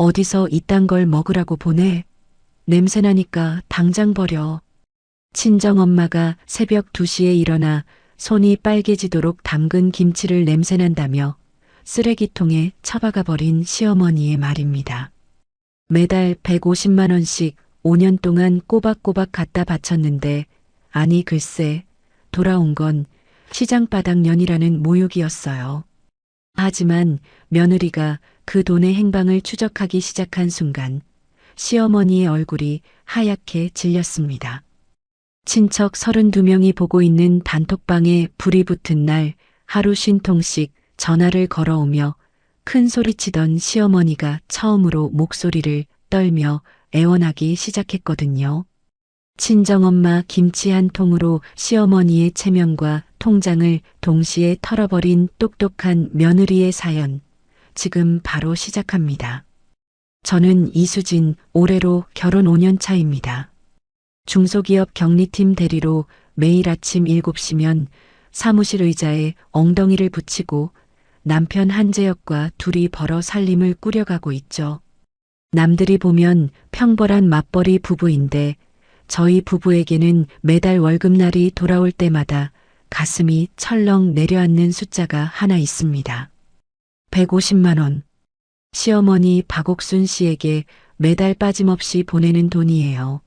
어디서 이딴 걸 먹으라고 보내? 냄새나니까 당장 버려. 친정엄마가 새벽 2시에 일어나 손이 빨개지도록 담근 김치를 냄새난다며 쓰레기통에 처박아 버린 시어머니의 말입니다. 매달 150만 원씩 5년 동안 꼬박꼬박 갖다 바쳤는데 아니 글쎄 돌아온 건 시장바닥년이라는 모욕이었어요. 하지만 며느리가 그 돈의 행방을 추적하기 시작한 순간 시어머니의 얼굴이 하얗게 질렸습니다. 친척 32명이 보고 있는 단톡방에 불이 붙은 날 하루 50통씩 전화를 걸어오며 큰 소리치던 시어머니가 처음으로 목소리를 떨며 애원하기 시작했거든요. 친정엄마 김치 한 통으로 시어머니의 체면과 통장을 동시에 털어버린 똑똑한 며느리의 사연, 지금 바로 시작합니다. 저는 이수진, 올해로 결혼 5년 차입니다. 중소기업 격리팀 대리로 매일 아침 7시면 사무실 의자에 엉덩이를 붙이고 남편 한재혁과 둘이 벌어 살림을 꾸려가고 있죠. 남들이 보면 평범한 맞벌이 부부인데 저희 부부에게는 매달 월급날이 돌아올 때마다 가슴이 철렁 내려앉는 숫자가 하나 있습니다. 150만 원. 시어머니 박옥순 씨에게 매달 빠짐없이 보내는 돈이에요.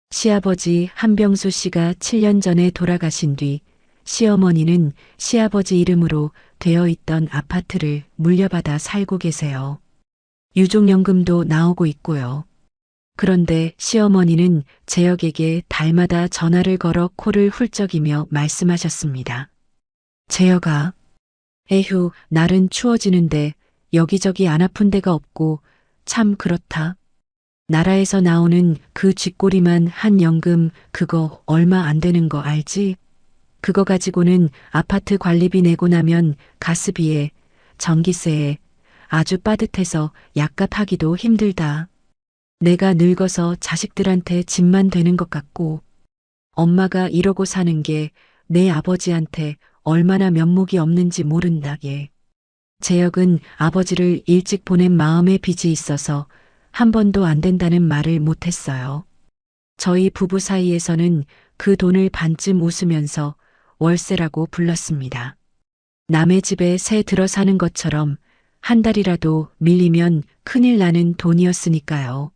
시아버지 한병수 씨가 7년 전에 돌아가신 뒤 시어머니는 시아버지 이름으로 되어 있던 아파트를 물려받아 살고 계세요. 유족연금도 나오고 있고요. 그런데 시어머니는 재혁에게 달마다 전화를 걸어 코를 훌쩍이며 말씀하셨습니다. 재혁아, 에휴, 날은 추워지는데 여기저기 안 아픈 데가 없고 참 그렇다. 나라에서 나오는 그 쥐꼬리만 한 연금 그거 얼마 안 되는 거 알지? 그거 가지고는 아파트 관리비 내고 나면 가스비에 전기세에 아주 빠듯해서 약값 하기도 힘들다. 내가 늙어서 자식들한테 짐만 되는 것 같고 엄마가 이러고 사는 게 내 아버지한테 얼마나 면목이 없는지 모른다 얘. 재혁은 아버지를 일찍 보낸 마음의 빚이 있어서 한 번도 안 된다는 말을 못했어요. 저희 부부 사이에서는 그 돈을 반쯤 웃으면서 월세라고 불렀습니다. 남의 집에 새 들어 사는 것처럼 한 달이라도 밀리면 큰일 나는 돈이었으니까요.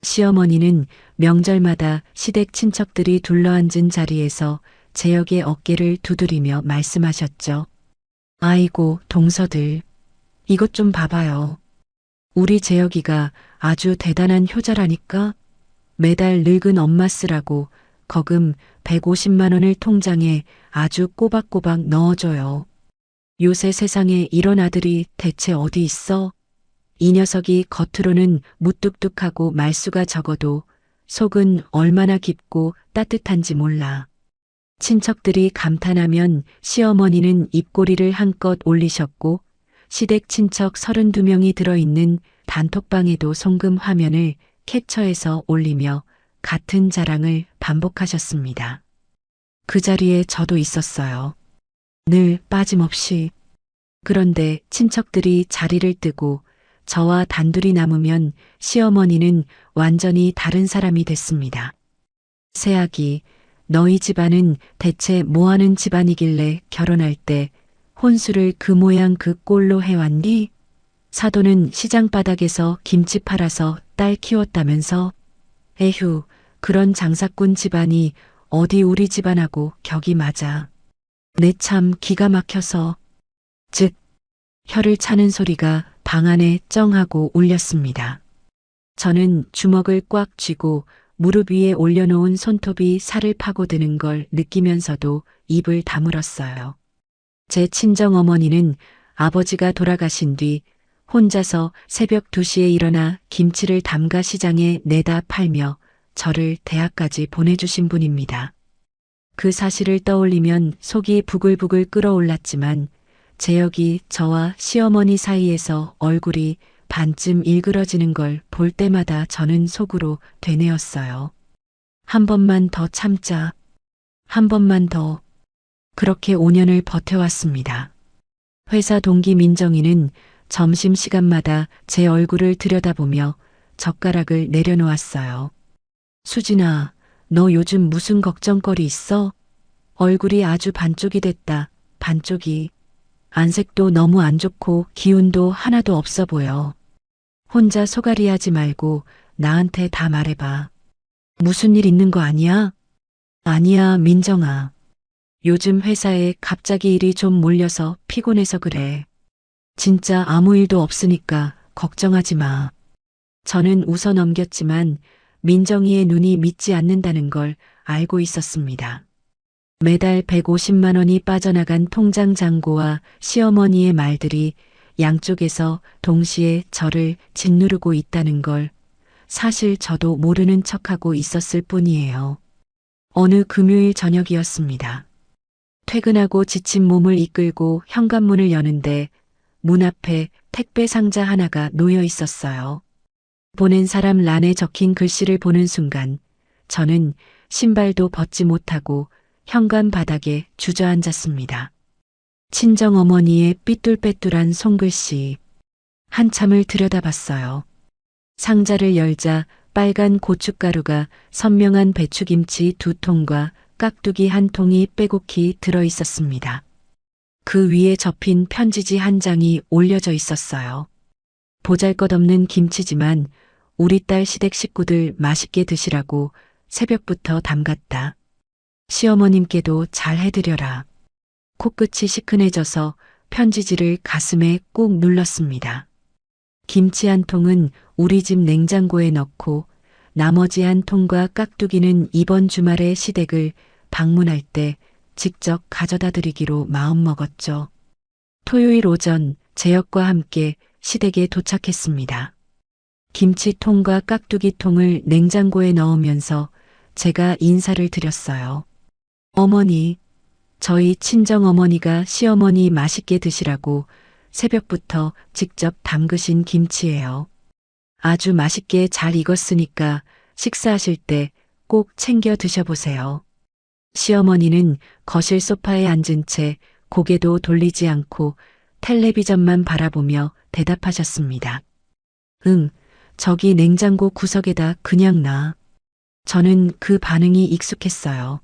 시어머니는 명절마다 시댁 친척들이 둘러앉은 자리에서 재혁의 어깨를 두드리며 말씀하셨죠. 아이고 동서들, 이것 좀 봐봐요. 우리 재혁이가 아주 대단한 효자라니까. 매달 늙은 엄마 쓰라고 거금 150만 원을 통장에 아주 꼬박꼬박 넣어줘요. 요새 세상에 이런 아들이 대체 어디 있어? 이 녀석이 겉으로는 무뚝뚝하고 말수가 적어도 속은 얼마나 깊고 따뜻한지 몰라. 친척들이 감탄하면 시어머니는 입꼬리를 한껏 올리셨고 시댁 친척 32명이 들어있는 단톡방에도 송금 화면을 캡처해서 올리며 같은 자랑을 반복하셨습니다. 그 자리에 저도 있었어요. 늘 빠짐없이. 그런데 친척들이 자리를 뜨고 저와 단둘이 남으면 시어머니는 완전히 다른 사람이 됐습니다. 새아기, 너희 집안은 대체 뭐하는 집안이길래 결혼할 때 혼수를 그 모양 그 꼴로 해왔니? 사돈은 시장 바닥에서 김치 팔아서 딸 키웠다면서? 에휴, 그런 장사꾼 집안이 어디 우리 집안하고 격이 맞아. 내 참 기가 막혀서. 즉, 혀를 차는 소리가 방 안에 쩡하고 울렸습니다. 저는 주먹을 꽉 쥐고 무릎 위에 올려놓은 손톱이 살을 파고드는 걸 느끼면서도 입을 다물었어요. 제 친정어머니는 아버지가 돌아가신 뒤 혼자서 새벽 2시에 일어나 김치를 담가 시장에 내다 팔며 저를 대학까지 보내주신 분입니다. 그 사실을 떠올리면 속이 부글부글 끓어올랐지만 재혁이 저와 시어머니 사이에서 얼굴이 반쯤 일그러지는 걸 볼 때마다 저는 속으로 되뇌었어요. 한 번만 더 참자. 한 번만 더. 그렇게 5년을 버텨왔습니다. 회사 동기 민정이는 점심시간마다 제 얼굴을 들여다보며 젓가락을 내려놓았어요. 수진아, 너 요즘 무슨 걱정거리 있어? 얼굴이 아주 반쪽이 됐다. 반쪽이. 안색도 너무 안 좋고 기운도 하나도 없어 보여. 혼자 소갈이 하지 말고 나한테 다 말해봐. 무슨 일 있는 거 아니야? 아니야, 민정아. 요즘 회사에 갑자기 일이 좀 몰려서 피곤해서 그래. 진짜 아무 일도 없으니까 걱정하지 마. 저는 웃어 넘겼지만 민정이의 눈이 믿지 않는다는 걸 알고 있었습니다. 매달 150만 원이 빠져나간 통장 잔고와 시어머니의 말들이 양쪽에서 동시에 저를 짓누르고 있다는 걸 사실 저도 모르는 척하고 있었을 뿐이에요. 어느 금요일 저녁이었습니다. 퇴근하고 지친 몸을 이끌고 현관문을 여는데 문 앞에 택배 상자 하나가 놓여 있었어요. 보낸 사람 란에 적힌 글씨를 보는 순간 저는 신발도 벗지 못하고 현관 바닥에 주저앉았습니다. 친정어머니의 삐뚤빼뚤한 손글씨. 한참을 들여다봤어요. 상자를 열자 빨간 고춧가루가 선명한 배추김치 2통과 깍두기 1통이 빼곡히 들어 있었습니다. 그 위에 접힌 편지지 한 장이 올려져 있었어요. 보잘것없는 김치지만 우리 딸 시댁 식구들 맛있게 드시라고 새벽부터 담갔다. 시어머님께도 잘 해드려라. 코끝이 시큰해져서 편지지를 가슴에 꾹 눌렀습니다. 김치 1통은 우리 집 냉장고에 넣고 나머지 1통과 깍두기는 이번 주말에 시댁을 방문할 때 직접 가져다 드리기로 마음먹었죠. 토요일 오전 재혁과 함께 시댁에 도착했습니다. 김치통과 깍두기통을 냉장고에 넣으면서 제가 인사를 드렸어요. 어머니, 저희 친정어머니가 시어머니 맛있게 드시라고 새벽부터 직접 담그신 김치예요. 아주 맛있게 잘 익었으니까 식사하실 때 꼭 챙겨 드셔보세요. 시어머니는 거실 소파에 앉은 채 고개도 돌리지 않고 텔레비전만 바라보며 대답하셨습니다. 응, 저기 냉장고 구석에다 그냥 놔. 저는 그 반응이 익숙했어요.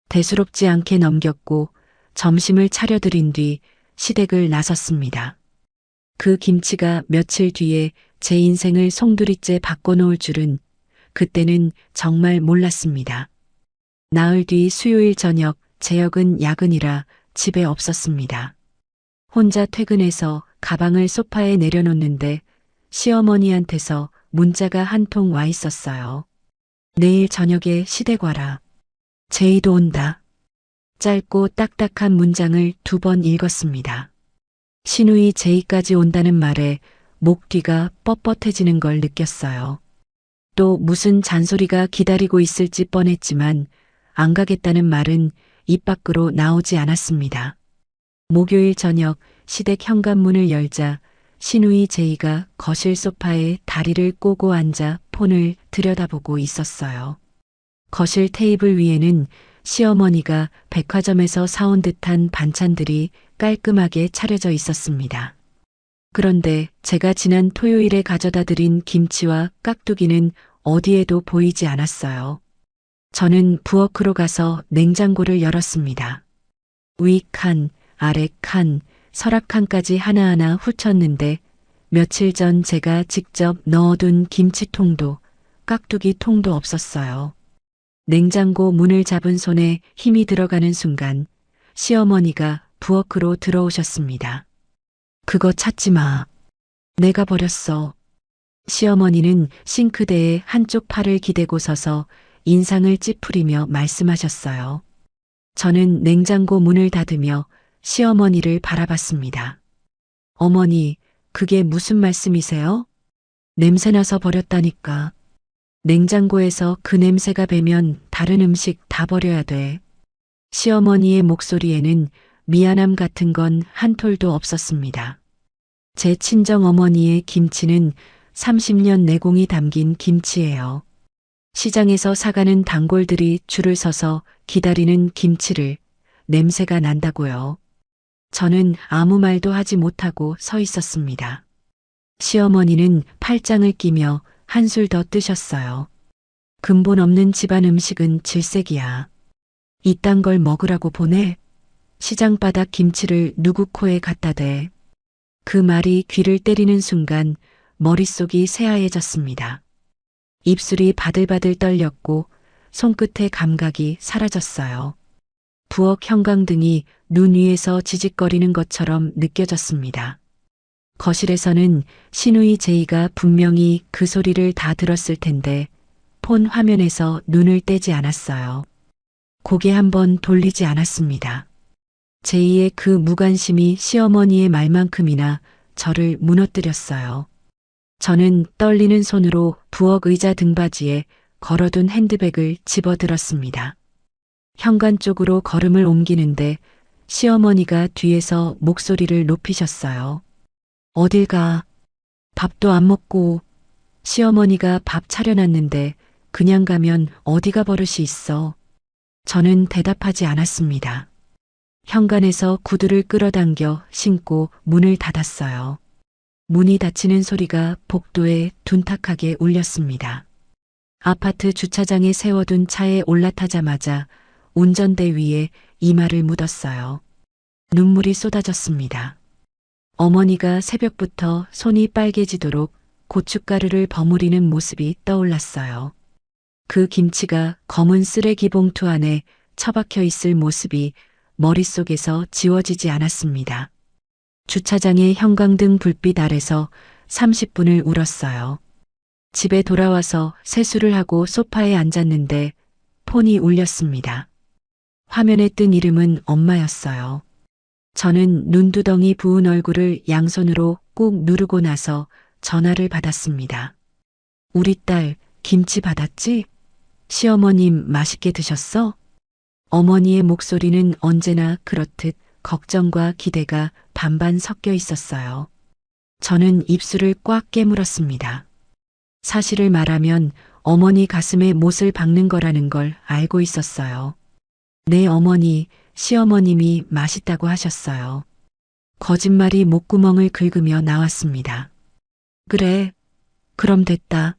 대수롭지 않게 넘겼고 점심을 차려드린 뒤 시댁을 나섰습니다. 그 김치가 며칠 뒤에 제 인생을 송두리째 바꿔놓을 줄은 그때는 정말 몰랐습니다. 나흘 뒤 수요일 저녁 재혁은 야근이라 집에 없었습니다. 혼자 퇴근해서 가방을 소파에 내려놓는데 시어머니한테서 문자가 1통 와 있었어요. 내일 저녁에 시댁 와라. 제이도 온다. 짧고 딱딱한 문장을 2번 읽었습니다. 신우이 제이까지 온다는 말에 목 뒤가 뻣뻣해지는 걸 느꼈어요. 또 무슨 잔소리가 기다리고 있을지 뻔했지만 안 가겠다는 말은 입 밖으로 나오지 않았습니다. 목요일 저녁 시댁 현관문을 열자 신우이 제이가 거실 소파에 다리를 꼬고 앉아 폰을 들여다보고 있었어요. 거실 테이블 위에는 시어머니가 백화점에서 사온 듯한 반찬들이 깔끔하게 차려져 있었습니다. 그런데 제가 지난 토요일에 가져다 드린 김치와 깍두기는 어디에도 보이지 않았어요. 저는 부엌으로 가서 냉장고를 열었습니다. 위 칸, 아래 칸, 서랍 칸까지 하나하나 훑었는데 며칠 전 제가 직접 넣어둔 김치통도 깍두기 통도 없었어요. 냉장고 문을 잡은 손에 힘이 들어가는 순간 시어머니가 부엌으로 들어오셨습니다. 그거 찾지 마. 내가 버렸어. 시어머니는 싱크대에 한쪽 팔을 기대고 서서 인상을 찌푸리며 말씀하셨어요. 저는 냉장고 문을 닫으며 시어머니를 바라봤습니다. 어머니, 그게 무슨 말씀이세요? 냄새나서 버렸다니까. 냉장고에서 그 냄새가 배면 다른 음식 다 버려야 돼. 시어머니의 목소리에는 미안함 같은 건 한 톨도 없었습니다. 제 친정어머니의 김치는 30년 내공이 담긴 김치예요. 시장에서 사가는 단골들이 줄을 서서 기다리는 김치를 냄새가 난다고요. 저는 아무 말도 하지 못하고 서 있었습니다. 시어머니는 팔짱을 끼며 한술 더 뜨셨어요. 근본 없는 집안 음식은 질색이야. 이딴 걸 먹으라고 보내? 시장바닥 김치를 누구 코에 갖다 대. 그 말이 귀를 때리는 순간 머릿속이 새하얘졌습니다. 입술이 바들바들 떨렸고 손끝의 감각이 사라졌어요. 부엌 형광등이 눈 위에서 지직거리는 것처럼 느껴졌습니다. 거실에서는 시누이 제이가 분명히 그 소리를 다 들었을 텐데 폰 화면에서 눈을 떼지 않았어요. 고개 한번 돌리지 않았습니다. 제이의 그 무관심이 시어머니의 말만큼이나 저를 무너뜨렸어요. 저는 떨리는 손으로 부엌 의자 등받이에 걸어둔 핸드백을 집어들었습니다. 현관 쪽으로 걸음을 옮기는데 시어머니가 뒤에서 목소리를 높이셨어요. 어딜 가? 밥도 안 먹고. 시어머니가 밥 차려놨는데 그냥 가면 어디가 버릇이 있어. 저는 대답하지 않았습니다. 현관에서 구두를 끌어당겨 신고 문을 닫았어요. 문이 닫히는 소리가 복도에 둔탁하게 울렸습니다. 아파트 주차장에 세워둔 차에 올라타자마자 운전대 위에 이마를 묻었어요. 눈물이 쏟아졌습니다. 어머니가 새벽부터 손이 빨개지도록 고춧가루를 버무리는 모습이 떠올랐어요. 그 김치가 검은 쓰레기 봉투 안에 처박혀 있을 모습이 머릿속에서 지워지지 않았습니다. 주차장의 형광등 불빛 아래서 30분을 울었어요. 집에 돌아와서 세수를 하고 소파에 앉았는데 폰이 울렸습니다. 화면에 뜬 이름은 엄마였어요. 저는 눈두덩이 부은 얼굴을 양손으로 꾹 누르고 나서 전화를 받았습니다. 우리 딸 김치 받았지? 시어머님 맛있게 드셨어? 어머니의 목소리는 언제나 그렇듯 걱정과 기대가 반반 섞여 있었어요. 저는 입술을 꽉 깨물었습니다. 사실을 말하면 어머니 가슴에 못을 박는 거라는 걸 알고 있었어요. 내 어머니, 시어머님이 맛있다고 하셨어요. 거짓말이 목구멍을 긁으며 나왔습니다. 그래, 그럼 됐다.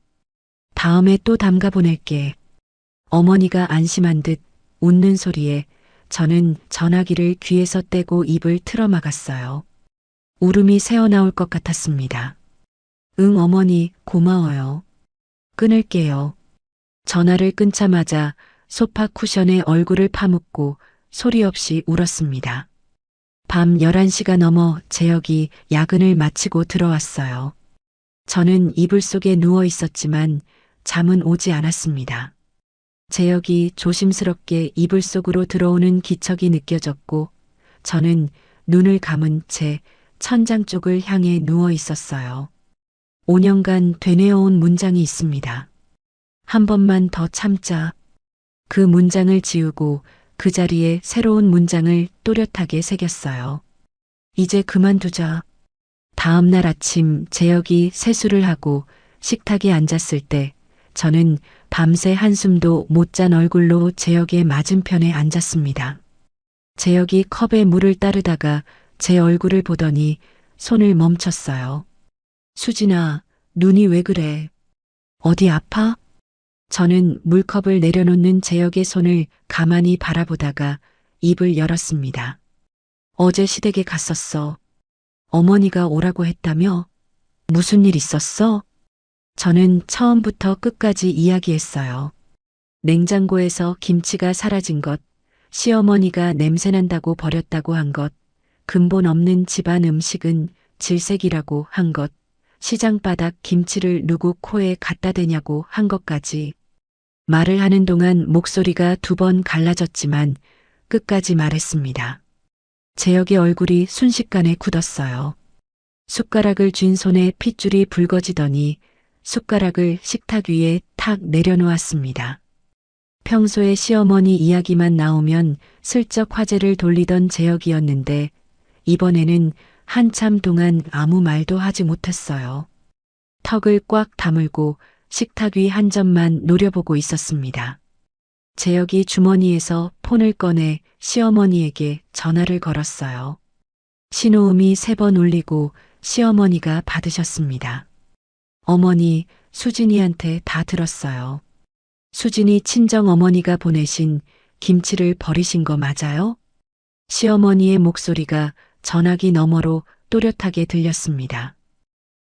다음에 또 담가 보낼게. 어머니가 안심한 듯 웃는 소리에 저는 전화기를 귀에서 떼고 입을 틀어막았어요. 울음이 새어나올 것 같았습니다. 응, 어머니, 고마워요. 끊을게요. 전화를 끊자마자 소파 쿠션에 얼굴을 파묻고 소리 없이 울었습니다. 밤 11시가 넘어 재혁이 야근을 마치고 들어왔어요. 저는 이불 속에 누워 있었지만 잠은 오지 않았습니다. 재혁이 조심스럽게 이불 속으로 들어오는 기척이 느껴졌고 저는 눈을 감은 채 천장 쪽을 향해 누워 있었어요. 5년간 되뇌어온 문장이 있습니다. 한 번만 더 참자. 그 문장을 지우고 그 자리에 새로운 문장을 또렷하게 새겼어요. 이제 그만두자. 다음 날 아침 재혁이 세수를 하고 식탁에 앉았을 때 저는 밤새 한숨도 못 잔 얼굴로 재혁의 맞은편에 앉았습니다. 재혁이 컵에 물을 따르다가 제 얼굴을 보더니 손을 멈췄어요. 수진아, 눈이 왜 그래? 어디 아파? 저는 물컵을 내려놓는 재혁의 손을 가만히 바라보다가 입을 열었습니다. 어제 시댁에 갔었어. 어머니가 오라고 했다며? 무슨 일 있었어? 저는 처음부터 끝까지 이야기했어요. 냉장고에서 김치가 사라진 것, 시어머니가 냄새난다고 버렸다고 한 것, 근본 없는 집안 음식은 질색이라고 한 것, 시장바닥 김치를 누구 코에 갖다 대냐고 한 것까지. 말을 하는 동안 목소리가 2번 갈라졌지만 끝까지 말했습니다. 재혁의 얼굴이 순식간에 굳었어요. 숟가락을 쥔 손에 핏줄이 붉어지더니 숟가락을 식탁 위에 탁 내려놓았습니다. 평소에 시어머니 이야기만 나오면 슬쩍 화제를 돌리던 재혁이었는데 이번에는 한참 동안 아무 말도 하지 못했어요. 턱을 꽉 다물고 식탁 위 한 점만 노려보고 있었습니다. 재혁이 주머니에서 폰을 꺼내 시어머니에게 전화를 걸었어요. 신호음이 3번 울리고 시어머니가 받으셨습니다. 어머니, 수진이한테 다 들었어요. 수진이 친정어머니가 보내신 김치를 버리신 거 맞아요? 시어머니의 목소리가 전화기 너머로 또렷하게 들렸습니다.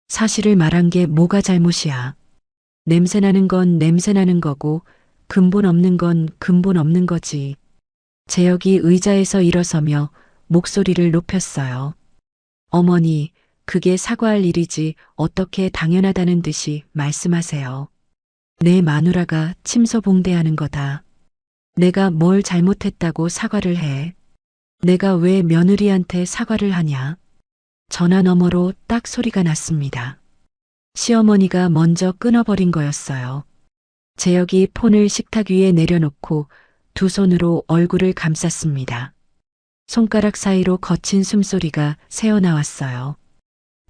사실을 말한 게 뭐가 잘못이야. 냄새나는 건 냄새나는 거고 근본 없는 건 근본 없는 거지. 재혁이 의자에서 일어서며 목소리를 높였어요. 어머니, 그게 사과할 일이지 어떻게 당연하다는 듯이 말씀하세요. 내 마누라가 침소봉대하는 거다. 내가 뭘 잘못했다고 사과를 해. 내가 왜 며느리한테 사과를 하냐. 전화 너머로 딱 소리가 났습니다. 시어머니가 먼저 끊어버린 거였어요. 재혁이 폰을 식탁 위에 내려놓고 두 손으로 얼굴을 감쌌습니다. 손가락 사이로 거친 숨소리가 새어나왔어요.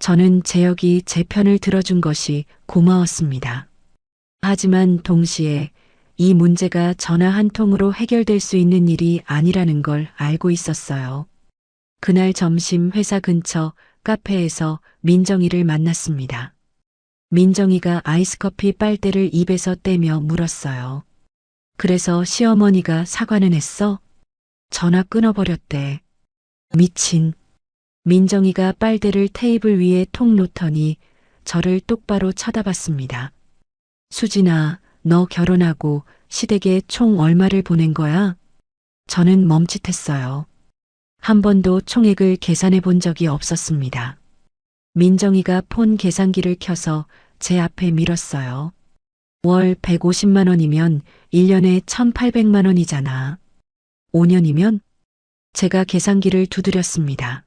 저는 재혁이 제 편을 들어준 것이 고마웠습니다. 하지만 동시에 이 문제가 전화 한 통으로 해결될 수 있는 일이 아니라는 걸 알고 있었어요. 그날 점심 회사 근처 카페에서 민정이를 만났습니다. 민정이가 아이스커피 빨대를 입에서 떼며 물었어요. 그래서 시어머니가 사과는 했어? 전화 끊어버렸대. 미친. 민정이가 빨대를 테이블 위에 톡 놓더니 저를 똑바로 쳐다봤습니다. 수진아, 너 결혼하고 시댁에 총 얼마를 보낸 거야? 저는 멈칫했어요. 한 번도 총액을 계산해 본 적이 없었습니다. 민정이가 폰 계산기를 켜서 제 앞에 밀었어요. 월 150만 원이면 1년에 1,800만 원이잖아. 5년이면? 제가 계산기를 두드렸습니다.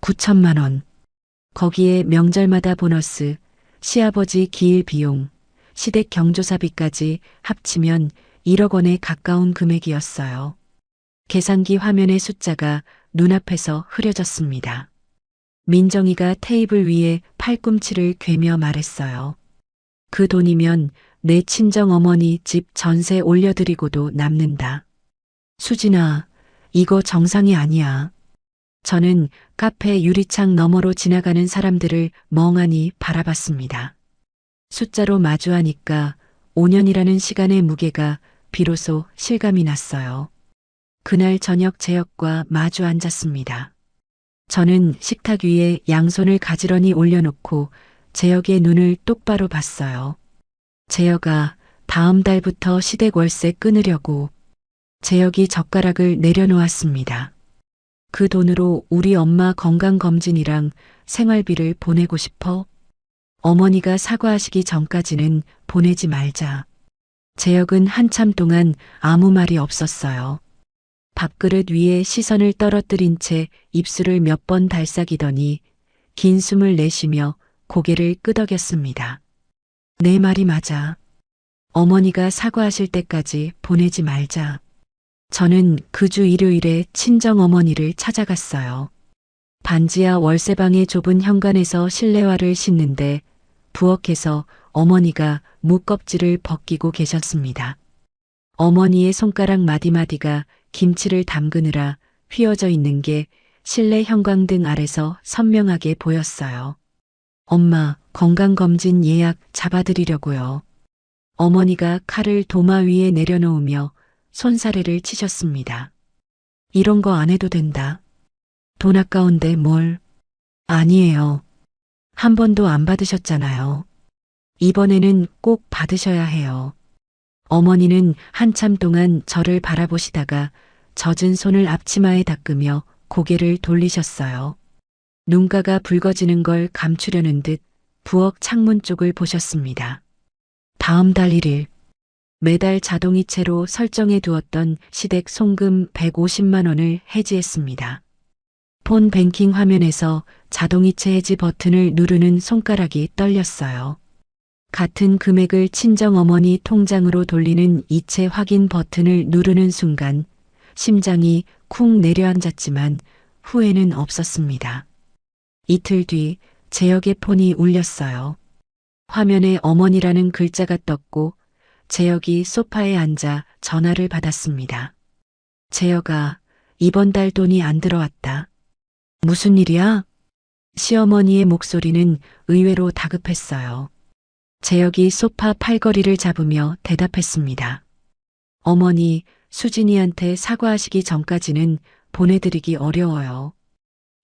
9천만 원. 거기에 명절마다 보너스, 시아버지 기일 비용, 시댁 경조사비까지 합치면 1억 원에 가까운 금액이었어요. 계산기 화면의 숫자가 눈앞에서 흐려졌습니다. 민정이가 테이블 위에 팔꿈치를 괴며 말했어요. 그 돈이면 내 친정어머니 집 전세 올려드리고도 남는다. 수진아, 이거 정상이 아니야. 저는 카페 유리창 너머로 지나가는 사람들을 멍하니 바라봤습니다. 숫자로 마주하니까 5년이라는 시간의 무게가 비로소 실감이 났어요. 그날 저녁 재혁과 마주 앉았습니다. 저는 식탁 위에 양손을 가지런히 올려놓고 재혁의 눈을 똑바로 봤어요. 재혁아, 다음 달부터 시댁 월세 끊으려고. 재혁이 젓가락을 내려놓았습니다. 그 돈으로 우리 엄마 건강검진이랑 생활비를 보내고 싶어? 어머니가 사과하시기 전까지는 보내지 말자. 재혁은 한참 동안 아무 말이 없었어요. 밥그릇 위에 시선을 떨어뜨린 채 입술을 몇 번 달싹이더니 긴 숨을 내쉬며 고개를 끄덕였습니다. 내 말이 맞아. 어머니가 사과하실 때까지 보내지 말자. 저는 그 주 일요일에 친정어머니를 찾아갔어요. 반지하 월세방의 좁은 현관에서 실내화를 신는데 부엌에서 어머니가 무껍질을 벗기고 계셨습니다. 어머니의 손가락 마디마디가 김치를 담그느라 휘어져 있는 게 실내 형광등 아래서 선명하게 보였어요. 엄마, 건강검진 예약 잡아드리려고요. 어머니가 칼을 도마 위에 내려놓으며 손사래를 치셨습니다. 이런 거 안 해도 된다. 돈 아까운데 뭘. 아니에요. 한 번도 안 받으셨잖아요. 이번에는 꼭 받으셔야 해요. 어머니는 한참 동안 저를 바라보시다가 젖은 손을 앞치마에 닦으며 고개를 돌리셨어요. 눈가가 붉어지는 걸 감추려는 듯 부엌 창문 쪽을 보셨습니다. 다음 달 1일 매달 자동이체로 설정해 두었던 시댁 송금 150만 원을 해지했습니다. 폰 뱅킹 화면에서 자동이체 해지 버튼을 누르는 손가락이 떨렸어요. 같은 금액을 친정어머니 통장으로 돌리는 이체 확인 버튼을 누르는 순간 심장이 쿵 내려앉았지만 후회는 없었습니다. 이틀 뒤 재혁의 폰이 울렸어요. 화면에 어머니라는 글자가 떴고 재혁이 소파에 앉아 전화를 받았습니다. 재혁아, 이번 달 돈이 안 들어왔다. 무슨 일이야? 시어머니의 목소리는 의외로 다급했어요. 재혁이 소파 팔걸이를 잡으며 대답했습니다. 어머니, 수진이한테 사과하시기 전까지는 보내드리기 어려워요.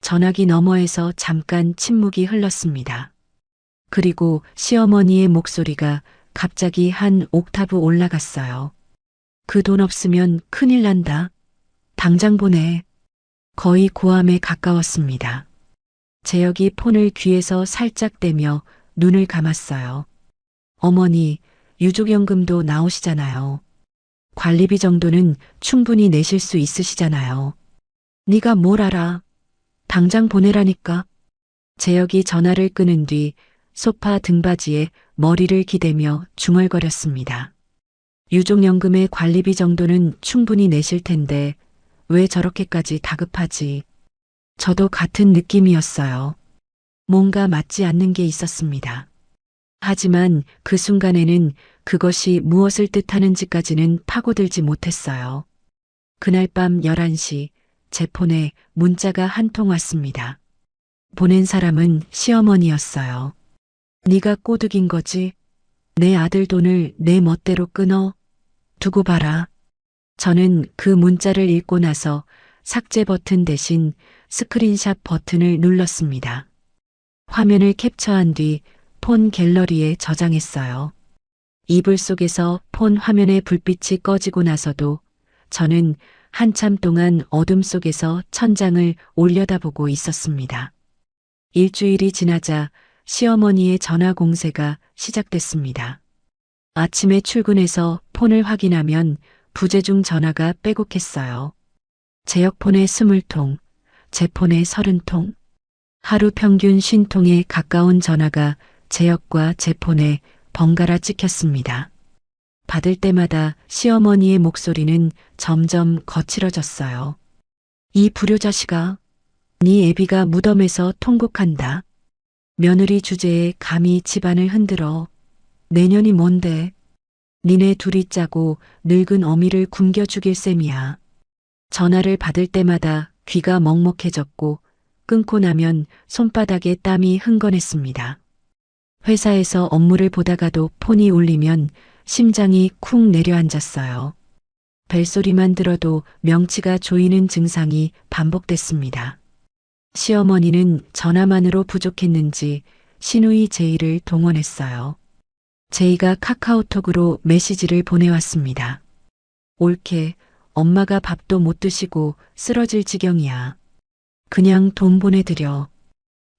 전화기 너머에서 잠깐 침묵이 흘렀습니다. 그리고 시어머니의 목소리가 갑자기 한 옥타브 올라갔어요. 그 돈 없으면 큰일 난다. 당장 보내. 거의 고함에 가까웠습니다. 재혁이 폰을 귀에서 살짝 대며 눈을 감았어요. 어머니, 유족연금도 나오시잖아요. 관리비 정도는 충분히 내실 수 있으시잖아요. 네가 뭘 알아? 당장 보내라니까. 재혁이 전화를 끊은 뒤 소파 등받이에 머리를 기대며 중얼거렸습니다. 유족연금의 관리비 정도는 충분히 내실 텐데 왜 저렇게까지 다급하지? 저도 같은 느낌이었어요. 뭔가 맞지 않는 게 있었습니다. 하지만 그 순간에는 그것이 무엇을 뜻하는지까지는 파고들지 못했어요. 그날 밤 11시 제 폰에 문자가 한 통 왔습니다. 보낸 사람은 시어머니였어요. 네가 꼬드긴 거지? 내 아들 돈을 내 멋대로 끊어? 두고 봐라. 저는 그 문자를 읽고 나서 삭제 버튼 대신 스크린샷 버튼을 눌렀습니다. 화면을 캡처한 뒤 폰 갤러리에 저장했어요. 이불 속에서 폰 화면의 불빛이 꺼지고 나서도 저는 한참 동안 어둠 속에서 천장을 올려다보고 있었습니다. 일주일이 지나자 시어머니의 전화 공세가 시작됐습니다. 아침에 출근해서 폰을 확인하면 부재중 전화가 빼곡했어요. 재혁 폰에 20통, 제 폰에 30통. 하루 평균 50통에 가까운 전화가 재혁과 제 폰에 번갈아 찍혔습니다. 받을 때마다 시어머니의 목소리는 점점 거칠어졌어요. 이 불효자식아, 네 애비가 무덤에서 통곡한다. 며느리 주제에 감히 집안을 흔들어. 내년이 뭔데? 니네 둘이 짜고 늙은 어미를 굶겨 죽일 셈이야. 전화를 받을 때마다 귀가 먹먹해졌고 끊고 나면 손바닥에 땀이 흥건했습니다. 회사에서 업무를 보다가도 폰이 울리면 심장이 쿵 내려앉았어요. 벨소리만 들어도 명치가 조이는 증상이 반복됐습니다. 시어머니는 전화만으로 부족했는지 시누이 제이를 동원했어요. 제이가 카카오톡으로 메시지를 보내왔습니다. 옳게 엄마가 밥도 못 드시고 쓰러질 지경이야. 그냥 돈 보내드려.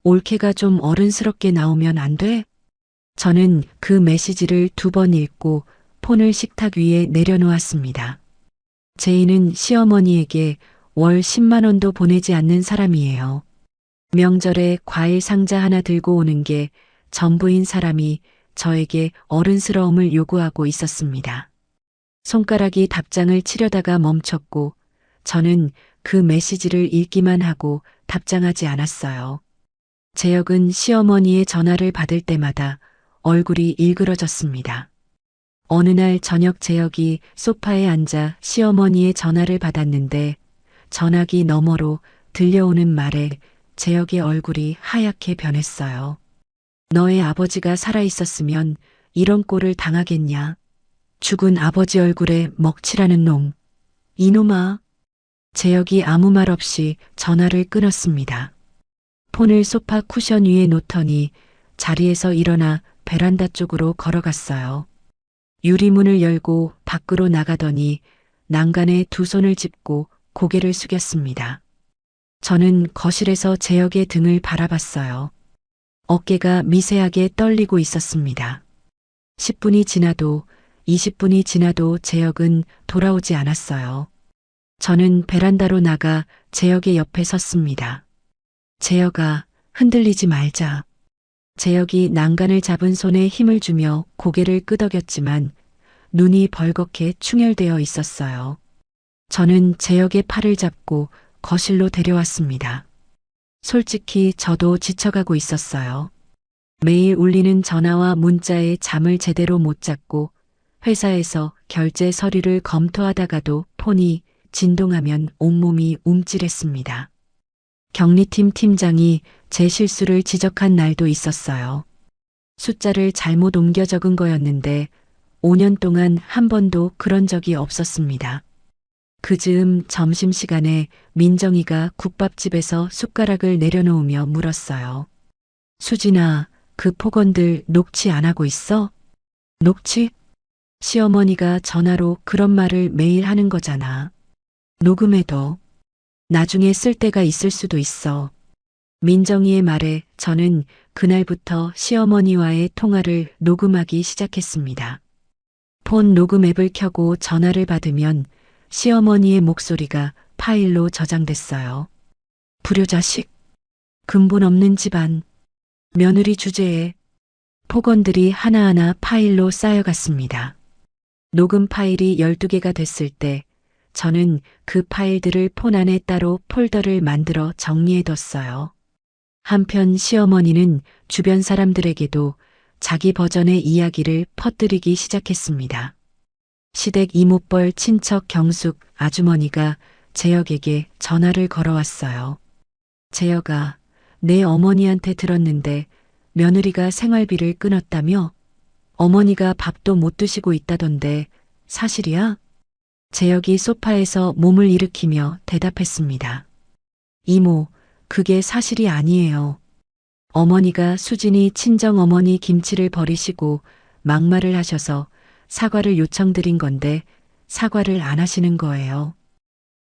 올케가 좀 어른스럽게 나오면 안 돼? 저는 그 메시지를 2번 읽고 폰을 식탁 위에 내려놓았습니다. 제이는 시어머니에게 월 10만 원도 보내지 않는 사람이에요. 명절에 과일 상자 하나 들고 오는 게 전부인 사람이 저에게 어른스러움을 요구하고 있었습니다. 손가락이 답장을 치려다가 멈췄고 저는 그 메시지를 읽기만 하고 답장하지 않았어요. 재혁은 시어머니의 전화를 받을 때마다 얼굴이 일그러졌습니다. 어느 날 저녁 재혁이 소파에 앉아 시어머니의 전화를 받았는데 전화기 너머로 들려오는 말에 재혁의 얼굴이 하얗게 변했어요. 너의 아버지가 살아있었으면 이런 꼴을 당하겠냐? 죽은 아버지 얼굴에 먹칠하는 놈. 이놈아. 재혁이 아무 말 없이 전화를 끊었습니다. 폰을 소파 쿠션 위에 놓더니 자리에서 일어나 베란다 쪽으로 걸어갔어요. 유리문을 열고 밖으로 나가더니 난간에 2손을 짚고 고개를 숙였습니다. 저는 거실에서 재혁의 등을 바라봤어요. 어깨가 미세하게 떨리고 있었습니다. 10분이 지나도 20분이 지나도 재혁은 돌아오지 않았어요. 저는 베란다로 나가 재혁의 옆에 섰습니다. 재혁아, 흔들리지 말자. 재혁이 난간을 잡은 손에 힘을 주며 고개를 끄덕였지만 눈이 벌겋게 충혈되어 있었어요. 저는 재혁의 팔을 잡고 거실로 데려왔습니다. 솔직히 저도 지쳐가고 있었어요. 매일 울리는 전화와 문자에 잠을 제대로 못 잤고 회사에서 결제 서류를 검토하다가도 폰이 진동하면 온몸이 움찔했습니다. 격리팀 팀장이 제 실수를 지적한 날도 있었어요. 숫자를 잘못 옮겨 적은 거였는데 5년 동안 한 번도 그런 적이 없었습니다. 그 즈음 점심시간에 민정이가 국밥집에서 숟가락을 내려놓으며 물었어요. 수진아, 그 폭언들 녹취 안 하고 있어? 녹취? 시어머니가 전화로 그런 말을 매일 하는 거잖아. 녹음해도 나중에 쓸 때가 있을 수도 있어. 민정이의 말에 저는 그날부터 시어머니와의 통화를 녹음하기 시작했습니다. 폰 녹음 앱을 켜고 전화를 받으면 시어머니의 목소리가 파일로 저장됐어요. 불효자식, 근본 없는 집안, 며느리 주제에 폭언들이 하나하나 파일로 쌓여갔습니다. 녹음 파일이 12개가 됐을 때 저는 그 파일들을 폰 안에 따로 폴더를 만들어 정리해뒀어요. 한편 시어머니는 주변 사람들에게도 자기 버전의 이야기를 퍼뜨리기 시작했습니다. 시댁 이모뻘 친척 경숙 아주머니가 재혁에게 전화를 걸어왔어요. 재혁아, 내 어머니한테 들었는데 며느리가 생활비를 끊었다며? 어머니가 밥도 못 드시고 있다던데 사실이야? 재혁이 소파에서 몸을 일으키며 대답했습니다. 이모, 그게 사실이 아니에요. 어머니가 수진이 친정어머니 김치를 버리시고 막말을 하셔서 사과를 요청드린 건데 사과를 안 하시는 거예요.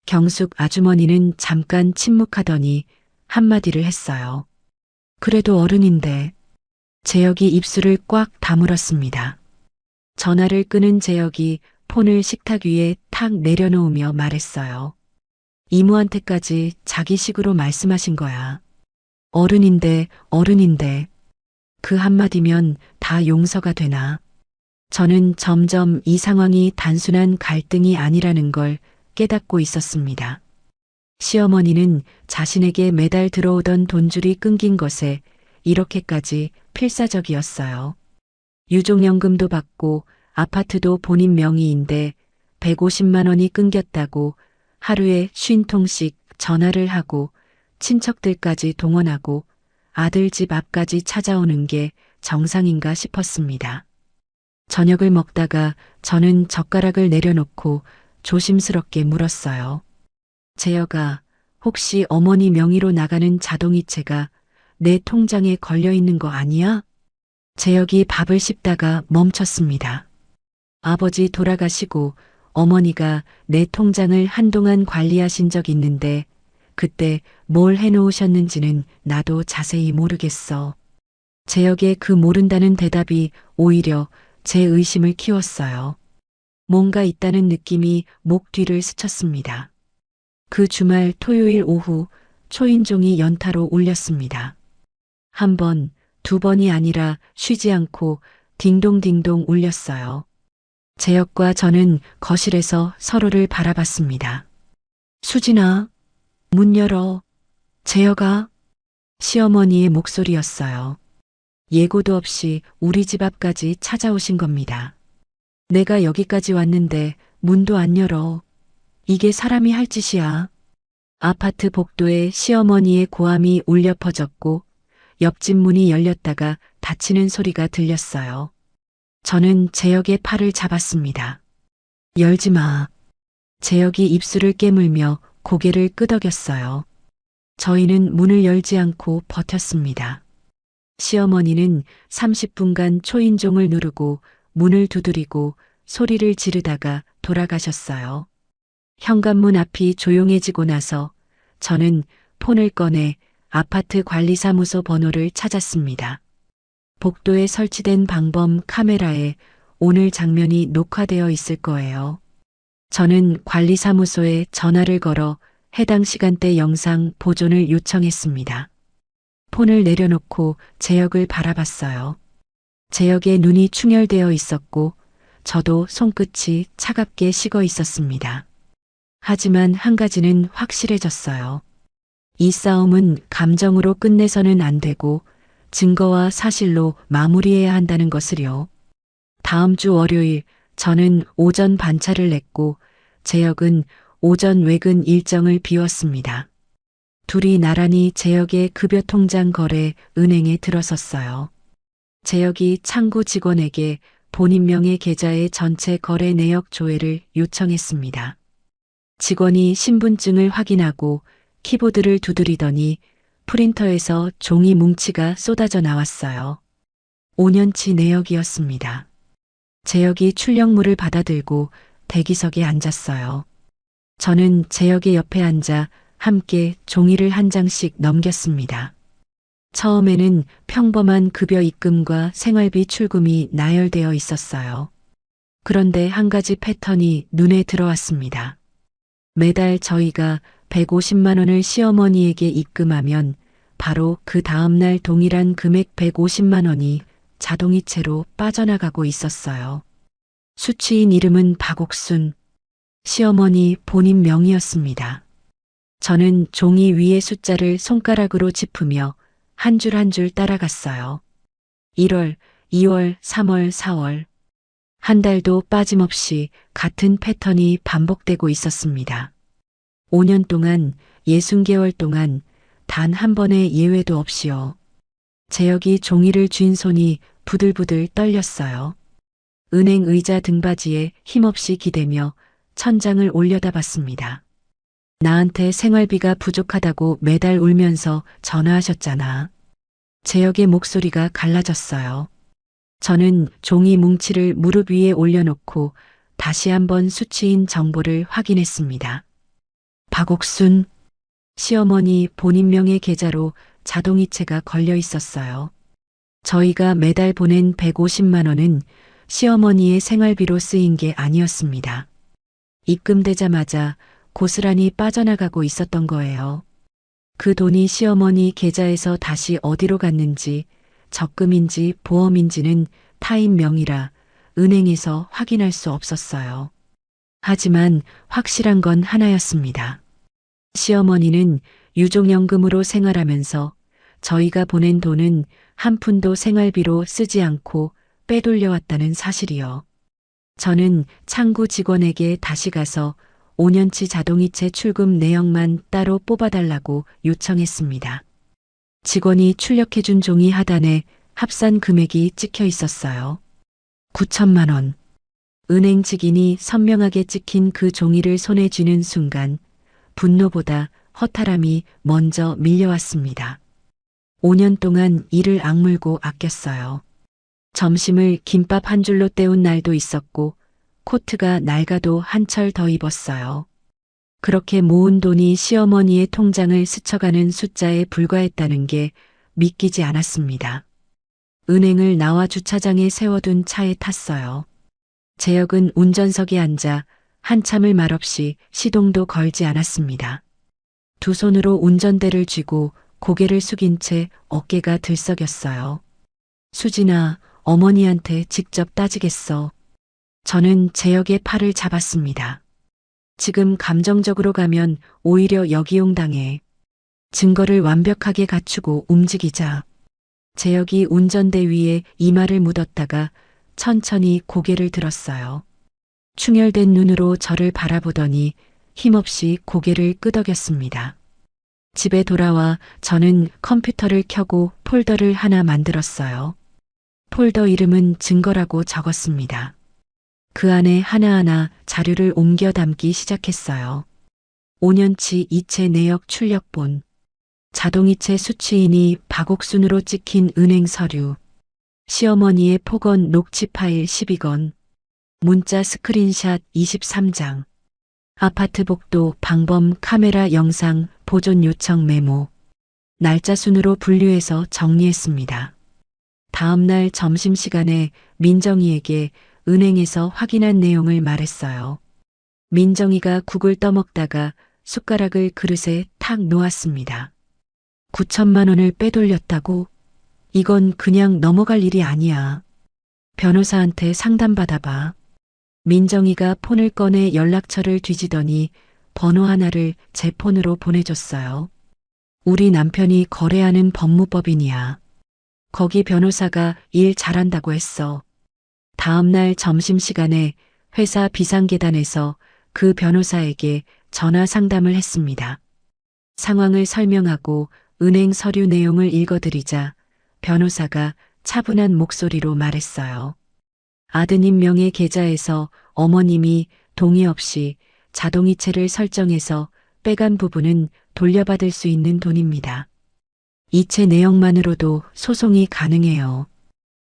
경숙 아주머니는 잠깐 침묵하더니 한마디를 했어요. 그래도 어른인데. 재혁이 입술을 꽉 다물었습니다. 전화를 끊은 재혁이 폰을 식탁 위에 탁 내려놓으며 말했어요. 이모한테까지 자기식으로 말씀하신 거야. 어른인데, 어른인데. 그 한마디면 다 용서가 되나. 저는 점점 이 상황이 단순한 갈등이 아니라는 걸 깨닫고 있었습니다. 시어머니는 자신에게 매달 들어오던 돈줄이 끊긴 것에 이렇게까지 필사적이었어요. 유족연금도 받고 아파트도 본인 명의인데 150만 원이 끊겼다고 하루에 50통씩 전화를 하고 친척들까지 동원하고 아들 집 앞까지 찾아오는 게 정상인가 싶었습니다. 저녁을 먹다가 저는 젓가락을 내려놓고 조심스럽게 물었어요. 재혁아, 혹시 어머니 명의로 나가는 자동이체가 내 통장에 걸려 있는 거 아니야? 재혁이 밥을 씹다가 멈췄습니다. 아버지 돌아가시고 어머니가 내 통장을 한동안 관리하신 적 있는데 그때 뭘 해놓으셨는지는 나도 자세히 모르겠어. 재혁의 그 모른다는 대답이 오히려 제 의심을 키웠어요. 뭔가 있다는 느낌이 목 뒤를 스쳤습니다. 그 주말 토요일 오후 초인종이 연타로 울렸습니다. 한 번, 두 번이 아니라 쉬지 않고 딩동딩동 울렸어요. 재혁과 저는 거실에서 서로를 바라봤습니다. 수진아, 문 열어. 재혁아. 시어머니의 목소리였어요. 예고도 없이 우리 집 앞까지 찾아오신 겁니다. 내가 여기까지 왔는데 문도 안 열어. 이게 사람이 할 짓이야. 아파트 복도에 시어머니의 고함이 울려 퍼졌고 옆집 문이 열렸다가 닫히는 소리가 들렸어요. 저는 재혁의 팔을 잡았습니다. 열지 마. 재혁이 입술을 깨물며 고개를 끄덕였어요. 저희는 문을 열지 않고 버텼습니다. 시어머니는 30분간 초인종을 누르고 문을 두드리고 소리를 지르다가 돌아가셨어요. 현관문 앞이 조용해지고 나서 저는 폰을 꺼내 아파트 관리사무소 번호를 찾았습니다. 복도에 설치된 방범 카메라에 오늘 장면이 녹화되어 있을 거예요. 저는 관리사무소에 전화를 걸어 해당 시간대 영상 보존을 요청했습니다. 폰을 내려놓고 재혁을 바라봤어요. 재혁의 눈이 충혈되어 있었고 저도 손끝이 차갑게 식어 있었습니다. 하지만 한 가지는 확실해졌어요. 이 싸움은 감정으로 끝내서는 안 되고 증거와 사실로 마무리해야 한다는 것을요. 다음 주 월요일 저는 오전 반차를 냈고 재혁은 오전 외근 일정을 비웠습니다. 둘이 나란히 재혁의 급여 통장 거래 은행에 들어섰어요. 재혁이 창구 직원에게 본인 명의 계좌의 전체 거래 내역 조회를 요청했습니다. 직원이 신분증을 확인하고 키보드를 두드리더니 프린터에서 종이 뭉치가 쏟아져 나왔어요. 5년치 내역이었습니다. 재혁이 출력물을 받아들고 대기석에 앉았어요. 저는 재혁의 옆에 앉아 함께 종이를 한 장씩 넘겼습니다. 처음에는 평범한 급여 입금과 생활비 출금이 나열되어 있었어요. 그런데 한 가지 패턴이 눈에 들어왔습니다. 매달 저희가 150만 원을 시어머니에게 입금하면 바로 그 다음날 동일한 금액 150만 원이 자동이체로 빠져나가고 있었어요. 수취인 이름은 박옥순, 시어머니 본인 명의였습니다. 저는 종이 위의 숫자를 손가락으로 짚으며 한 줄 한 줄 따라갔어요. 1월, 2월, 3월, 4월. 한 달도 빠짐없이 같은 패턴이 반복되고 있었습니다. 5년 동안, 60개월 동안 단 한 번의 예외도 없이요. 재혁이 종이를 쥔 손이 부들부들 떨렸어요. 은행 의자 등받이에 힘없이 기대며 천장을 올려다 봤습니다. 나한테 생활비가 부족하다고 매달 울면서 전화하셨잖아. 재혁의 목소리가 갈라졌어요. 저는 종이 뭉치를 무릎 위에 올려놓고 다시 한번 수취인 정보를 확인했습니다. 박옥순, 시어머니 본인 명의 계좌로 자동이체가 걸려 있었어요. 저희가 매달 보낸 150만 원은 시어머니의 생활비로 쓰인 게 아니었습니다. 입금되자마자 고스란히 빠져나가고 있었던 거예요. 그 돈이 시어머니 계좌에서 다시 어디로 갔는지 적금인지 보험인지는 타인 명의라 은행에서 확인할 수 없었어요. 하지만 확실한 건 하나였습니다. 시어머니는 유족연금으로 생활하면서 저희가 보낸 돈은 한 푼도 생활비로 쓰지 않고 빼돌려왔다는 사실이요. 저는 창구 직원에게 다시 가서 5년치 자동이체 출금 내역만 따로 뽑아달라고 요청했습니다. 직원이 출력해준 종이 하단에 합산 금액이 찍혀 있었어요. 9천만 원. 은행 직인이 선명하게 찍힌 그 종이를 손에 쥐는 순간 분노보다 허탈함이 먼저 밀려왔습니다. 5년 동안 이를 악물고 아꼈어요. 점심을 김밥 한 줄로 때운 날도 있었고 코트가 낡아도 한철 더 입었어요. 그렇게 모은 돈이 시어머니의 통장을 스쳐가는 숫자에 불과했다는 게 믿기지 않았습니다. 은행을 나와 주차장에 세워둔 차에 탔어요. 재혁은 운전석에 앉아 한참을 말없이 시동도 걸지 않았습니다. 두 손으로 운전대를 쥐고 고개를 숙인 채 어깨가 들썩였어요. 수진아, 어머니한테 직접 따지겠어. 저는 재혁의 팔을 잡았습니다. 지금 감정적으로 가면 오히려 역이용당해. 증거를 완벽하게 갖추고 움직이자. 재혁이 운전대 위에 이마를 묻었다가 천천히 고개를 들었어요. 충혈된 눈으로 저를 바라보더니 힘없이 고개를 끄덕였습니다. 집에 돌아와 저는 컴퓨터를 켜고 폴더를 하나 만들었어요. 폴더 이름은 증거라고 적었습니다. 그 안에 하나하나 자료를 옮겨 담기 시작했어요. 5년치 이체 내역 출력본, 자동이체 수취인이 박옥순으로 찍힌 은행 서류, 시어머니의 폭언 녹취 파일 12건, 문자 스크린샷 23장, 아파트 복도 방범 카메라 영상 보존 요청 메모, 날짜 순으로 분류해서 정리했습니다. 다음 날 점심시간에 민정이에게 은행에서 확인한 내용을 말했어요. 민정이가 국을 떠먹다가 숟가락을 그릇에 탁 놓았습니다. 9천만 원을 빼돌렸다고? 이건 그냥 넘어갈 일이 아니야. 변호사한테 상담받아봐. 민정이가 폰을 꺼내 연락처를 뒤지더니 번호 하나를 제 폰으로 보내줬어요. 우리 남편이 거래하는 법무법인이야. 거기 변호사가 일 잘한다고 했어. 다음 날 점심시간에 회사 비상계단에서 그 변호사에게 전화 상담을 했습니다. 상황을 설명하고 은행 서류 내용을 읽어드리자 변호사가 차분한 목소리로 말했어요. 아드님 명의 계좌에서 어머님이 동의 없이 자동이체를 설정해서 빼간 부분은 돌려받을 수 있는 돈입니다. 이체 내역만으로도 소송이 가능해요.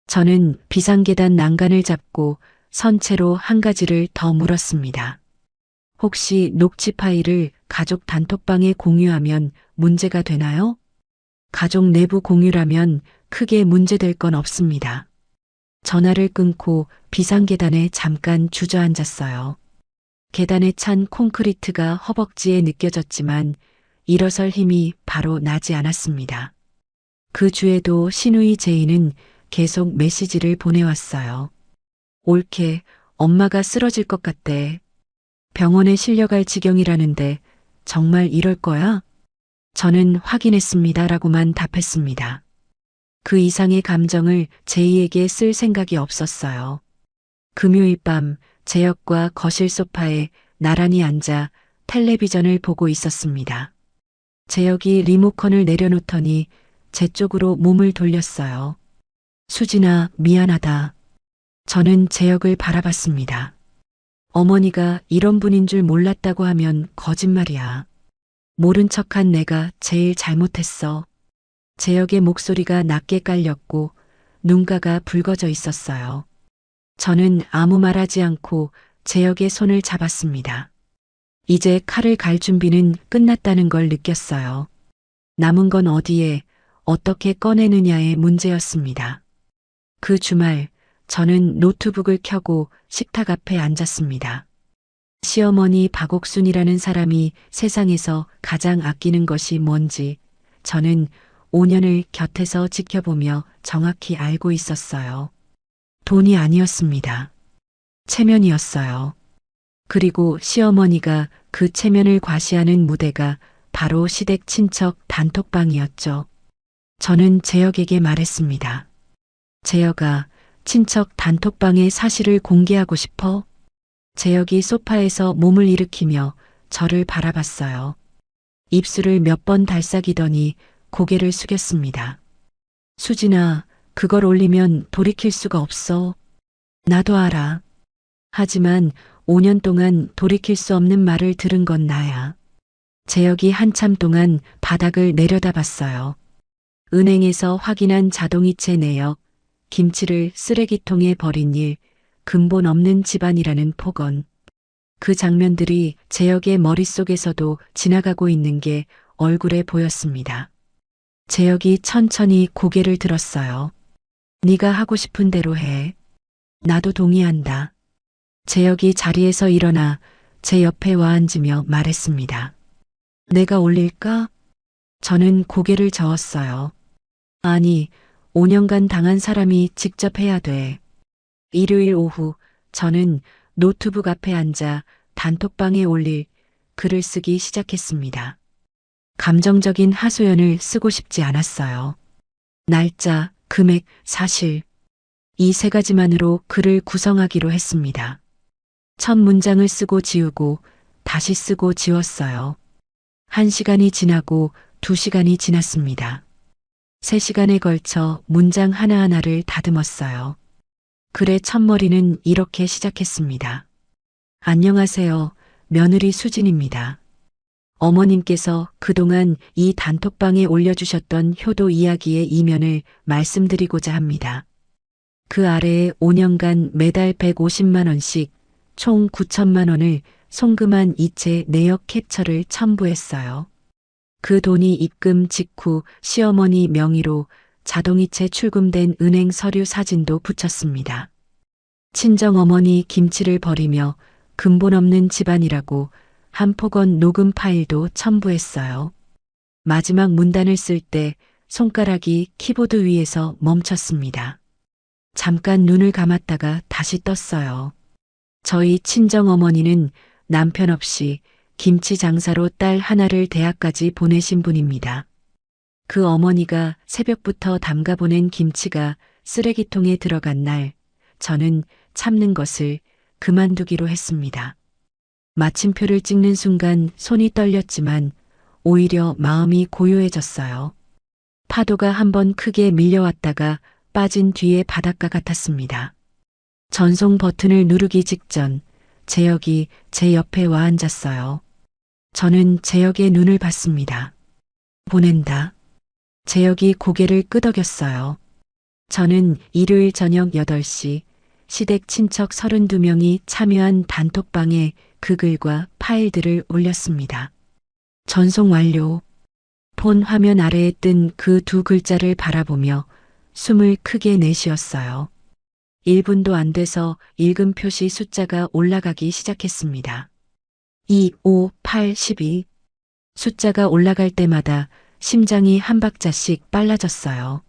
저는 비상계단 난간을 잡고 선체로 한 가지를 더 물었습니다. 혹시 녹취 파일을 가족 단톡방에 공유하면 문제가 되나요? 가족 내부 공유라면 크게 문제될 건 없습니다. 전화를 끊고 비상계단에 잠깐 주저앉았어요. 계단에 찬 콘크리트가 허벅지에 느껴졌지만 일어설 힘이 바로 나지 않았습니다. 그 주에도 신우이 제이는 계속 메시지를 보내왔어요. 옳게 엄마가 쓰러질 것 같대. 병원에 실려갈 지경이라는데 정말 이럴 거야? 저는 확인했습니다라고만 답했습니다. 그 이상의 감정을 제이에게 쓸 생각이 없었어요. 금요일 밤 제역과 거실 소파에 나란히 앉아 텔레비전을 보고 있었습니다. 제역이 리모컨을 내려놓더니 제 쪽으로 몸을 돌렸어요. 수진아, 미안하다. 저는 제역을 바라봤습니다. 어머니가 이런 분인 줄 몰랐다고 하면 거짓말이야. 모른 척한 내가 제일 잘못했어. 제역의 목소리가 낮게 깔렸고 눈가가 붉어져 있었어요. 저는 아무 말하지 않고 제역의 손을 잡았습니다. 이제 칼을 갈 준비는 끝났다는 걸 느꼈어요. 남은 건 어디에 어떻게 꺼내느냐의 문제였습니다. 그 주말 저는 노트북을 켜고 식탁 앞에 앉았습니다. 시어머니 박옥순이라는 사람이 세상에서 가장 아끼는 것이 뭔지 저는 5년을 곁에서 지켜보며 정확히 알고 있었어요. 돈이 아니었습니다. 체면이었어요. 그리고 시어머니가 그 체면을 과시하는 무대가 바로 시댁 친척 단톡방이었죠. 저는 재혁에게 말했습니다. 재혁아, 친척 단톡방의 사실을 공개하고 싶어? 재혁이 소파에서 몸을 일으키며 저를 바라봤어요. 입술을 몇 번 달싹이더니 고개를 숙였습니다. 수진아, 그걸 올리면 돌이킬 수가 없어. 나도 알아. 하지만 5년 동안 돌이킬 수 없는 말을 들은 건 나야. 재혁이 한참 동안 바닥을 내려다봤어요. 은행에서 확인한 자동이체 내역, 김치를 쓰레기통에 버린 일, 근본 없는 집안이라는 폭언. 그 장면들이 재혁의 머릿속에서도 지나가고 있는 게 얼굴에 보였습니다. 재혁이 천천히 고개를 들었어요. 네가 하고 싶은 대로 해. 나도 동의한다. 재혁이 자리에서 일어나 제 옆에 와 앉으며 말했습니다. 내가 올릴까? 저는 고개를 저었어요. 아니, 5년간 당한 사람이 직접 해야 돼. 일요일 오후 저는 노트북 앞에 앉아 단톡방에 올릴 글을 쓰기 시작했습니다. 감정적인 하소연을 쓰고 싶지 않았어요. 날짜, 금액, 사실. 이 세 가지만으로 글을 구성하기로 했습니다. 첫 문장을 쓰고 지우고 다시 쓰고 지웠어요. 1시간이 지나고 2시간이 지났습니다. 3시간에 걸쳐 문장 하나하나를 다듬었어요. 글의 첫머리는 이렇게 시작했습니다. 안녕하세요. 며느리 수진입니다. 어머님께서 그동안 이 단톡방에 올려주셨던 효도 이야기의 이면을 말씀드리고자 합니다. 그 아래에 5년간 매달 150만 원씩 총 9천만 원을 송금한 이체 내역 캡처를 첨부했어요. 그 돈이 입금 직후 시어머니 명의로 자동이체 출금된 은행 서류 사진도 붙였습니다. 친정어머니 김치를 버리며 근본 없는 집안이라고 한 폭언 녹음 파일도 첨부했어요. 마지막 문단을 쓸 때 손가락이 키보드 위에서 멈췄습니다. 잠깐 눈을 감았다가 다시 떴어요. 저희 친정어머니는 남편 없이 김치 장사로 딸 하나를 대학까지 보내신 분입니다. 그 어머니가 새벽부터 담가 보낸 김치가 쓰레기통에 들어간 날, 저는 참는 것을 그만두기로 했습니다. 마침표를 찍는 순간 손이 떨렸지만 오히려 마음이 고요해졌어요. 파도가 한번 크게 밀려왔다가 빠진 뒤의 바닷가 같았습니다. 전송 버튼을 누르기 직전 재혁이 제 옆에 와 앉았어요. 저는 재혁의 눈을 봤습니다. 보낸다. 재혁이 고개를 끄덕였어요. 저는 일요일 저녁 8시 시댁 친척 32명이 참여한 단톡방에 그 글과 파일들을 올렸습니다. 전송 완료. 폰 화면 아래에 뜬 그 두 글자를 바라보며 숨을 크게 내쉬었어요. 1분도 안 돼서 읽음 표시 숫자가 올라가기 시작했습니다. 2, 5, 8, 12. 숫자가 올라갈 때마다 심장이 한 박자씩 빨라졌어요.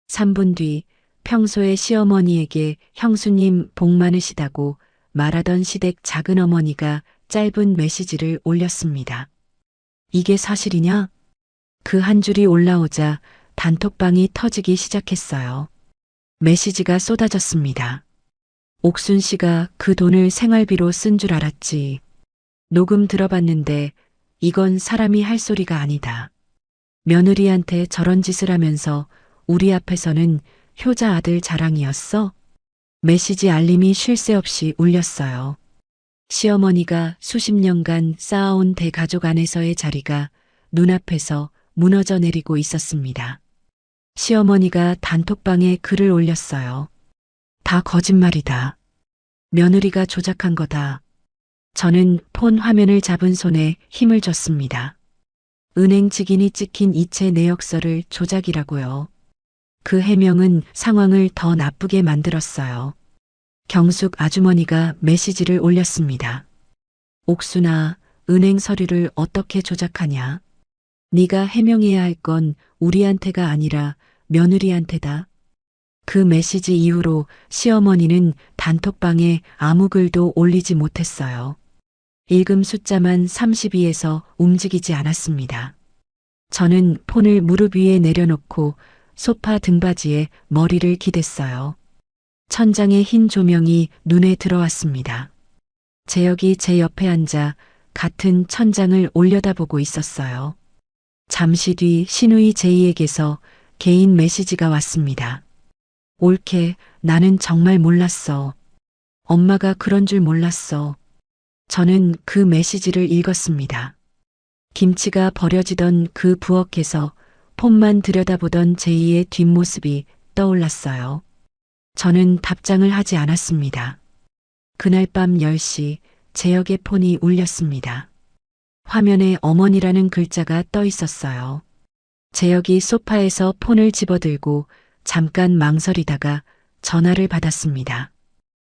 3분 뒤 평소에 시어머니에게 형수님 복 많으시다고 말하던 시댁 작은 어머니가 짧은 메시지를 올렸습니다. 이게 사실이냐? 그 한 줄이 올라오자 단톡방이 터지기 시작했어요. 메시지가 쏟아졌습니다. 옥순 씨가 그 돈을 생활비로 쓴 줄 알았지. 녹음 들어봤는데 이건 사람이 할 소리가 아니다. 며느리한테 저런 짓을 하면서 우리 앞에서는 효자 아들 자랑이었어? 메시지 알림이 쉴 새 없이 울렸어요. 시어머니가 수십 년간 쌓아온 대가족 안에서의 자리가 눈앞에서 무너져 내리고 있었습니다. 시어머니가 단톡방에 글을 올렸어요. 다 거짓말이다. 며느리가 조작한 거다. 저는 폰 화면을 잡은 손에 힘을 줬습니다. 은행 직인이 찍힌 이체 내역서를 조작이라고요. 그 해명은 상황을 더 나쁘게 만들었어요. 경숙 아주머니가 메시지를 올렸습니다. 옥순아, 은행 서류를 어떻게 조작하냐? 네가 해명해야 할 건 우리한테가 아니라 며느리한테다. 그 메시지 이후로 시어머니는 단톡방에 아무 글도 올리지 못했어요. 읽음 숫자만 32에서 움직이지 않았습니다. 저는 폰을 무릎 위에 내려놓고 소파 등받이에 머리를 기댔어요. 천장의 흰 조명이 눈에 들어왔습니다. 재혁이 제 옆에 앉아 같은 천장을 올려다보고 있었어요. 잠시 뒤 신우이 제이에게서 개인 메시지가 왔습니다. 옳게 나는 정말 몰랐어. 엄마가 그런 줄 몰랐어. 저는 그 메시지를 읽었습니다. 김치가 버려지던 그 부엌에서 폰만 들여다보던 제이의 뒷모습이 떠올랐어요. 저는 답장을 하지 않았습니다. 그날 밤 10시 재혁의 폰이 울렸습니다. 화면에 어머니라는 글자가 떠 있었어요. 재혁이 소파에서 폰을 집어들고 잠깐 망설이다가 전화를 받았습니다.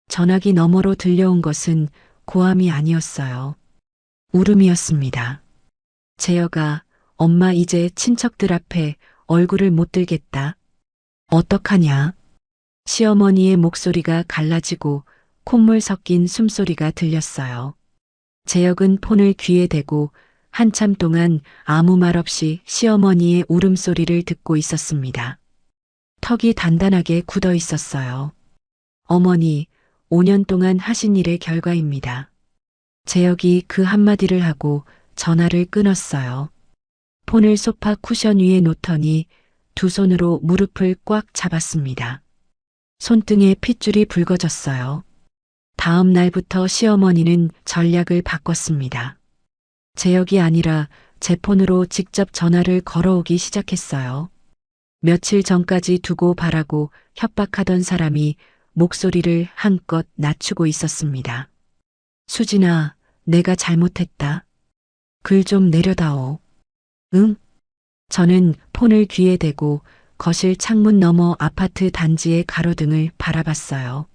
전화기 너머로 들려온 것은 고함이 아니었어요. 울음이었습니다. 재혁아, 엄마 이제 친척들 앞에 얼굴을 못 들겠다. 어떡하냐? 시어머니의 목소리가 갈라지고 콧물 섞인 숨소리가 들렸어요. 재혁은 폰을 귀에 대고 한참 동안 아무 말 없이 시어머니의 울음소리를 듣고 있었습니다. 턱이 단단하게 굳어 있었어요. 어머니, 5년 동안 하신 일의 결과입니다. 재혁이 그 한마디를 하고 전화를 끊었어요. 폰을 소파 쿠션 위에 놓더니 두 손으로 무릎을 꽉 잡았습니다. 손등에 핏줄이 붉어졌어요. 다음 날부터 시어머니는 전략을 바꿨습니다. 재혁이 아니라 제 폰으로 직접 전화를 걸어오기 시작했어요. 며칠 전까지 두고 바라고 협박하던 사람이 목소리를 한껏 낮추고 있었습니다. 수진아, 내가 잘못했다. 글 좀 내려다오. 응? 저는 폰을 귀에 대고 거실 창문 너머 아파트 단지의 가로등을 바라봤어요.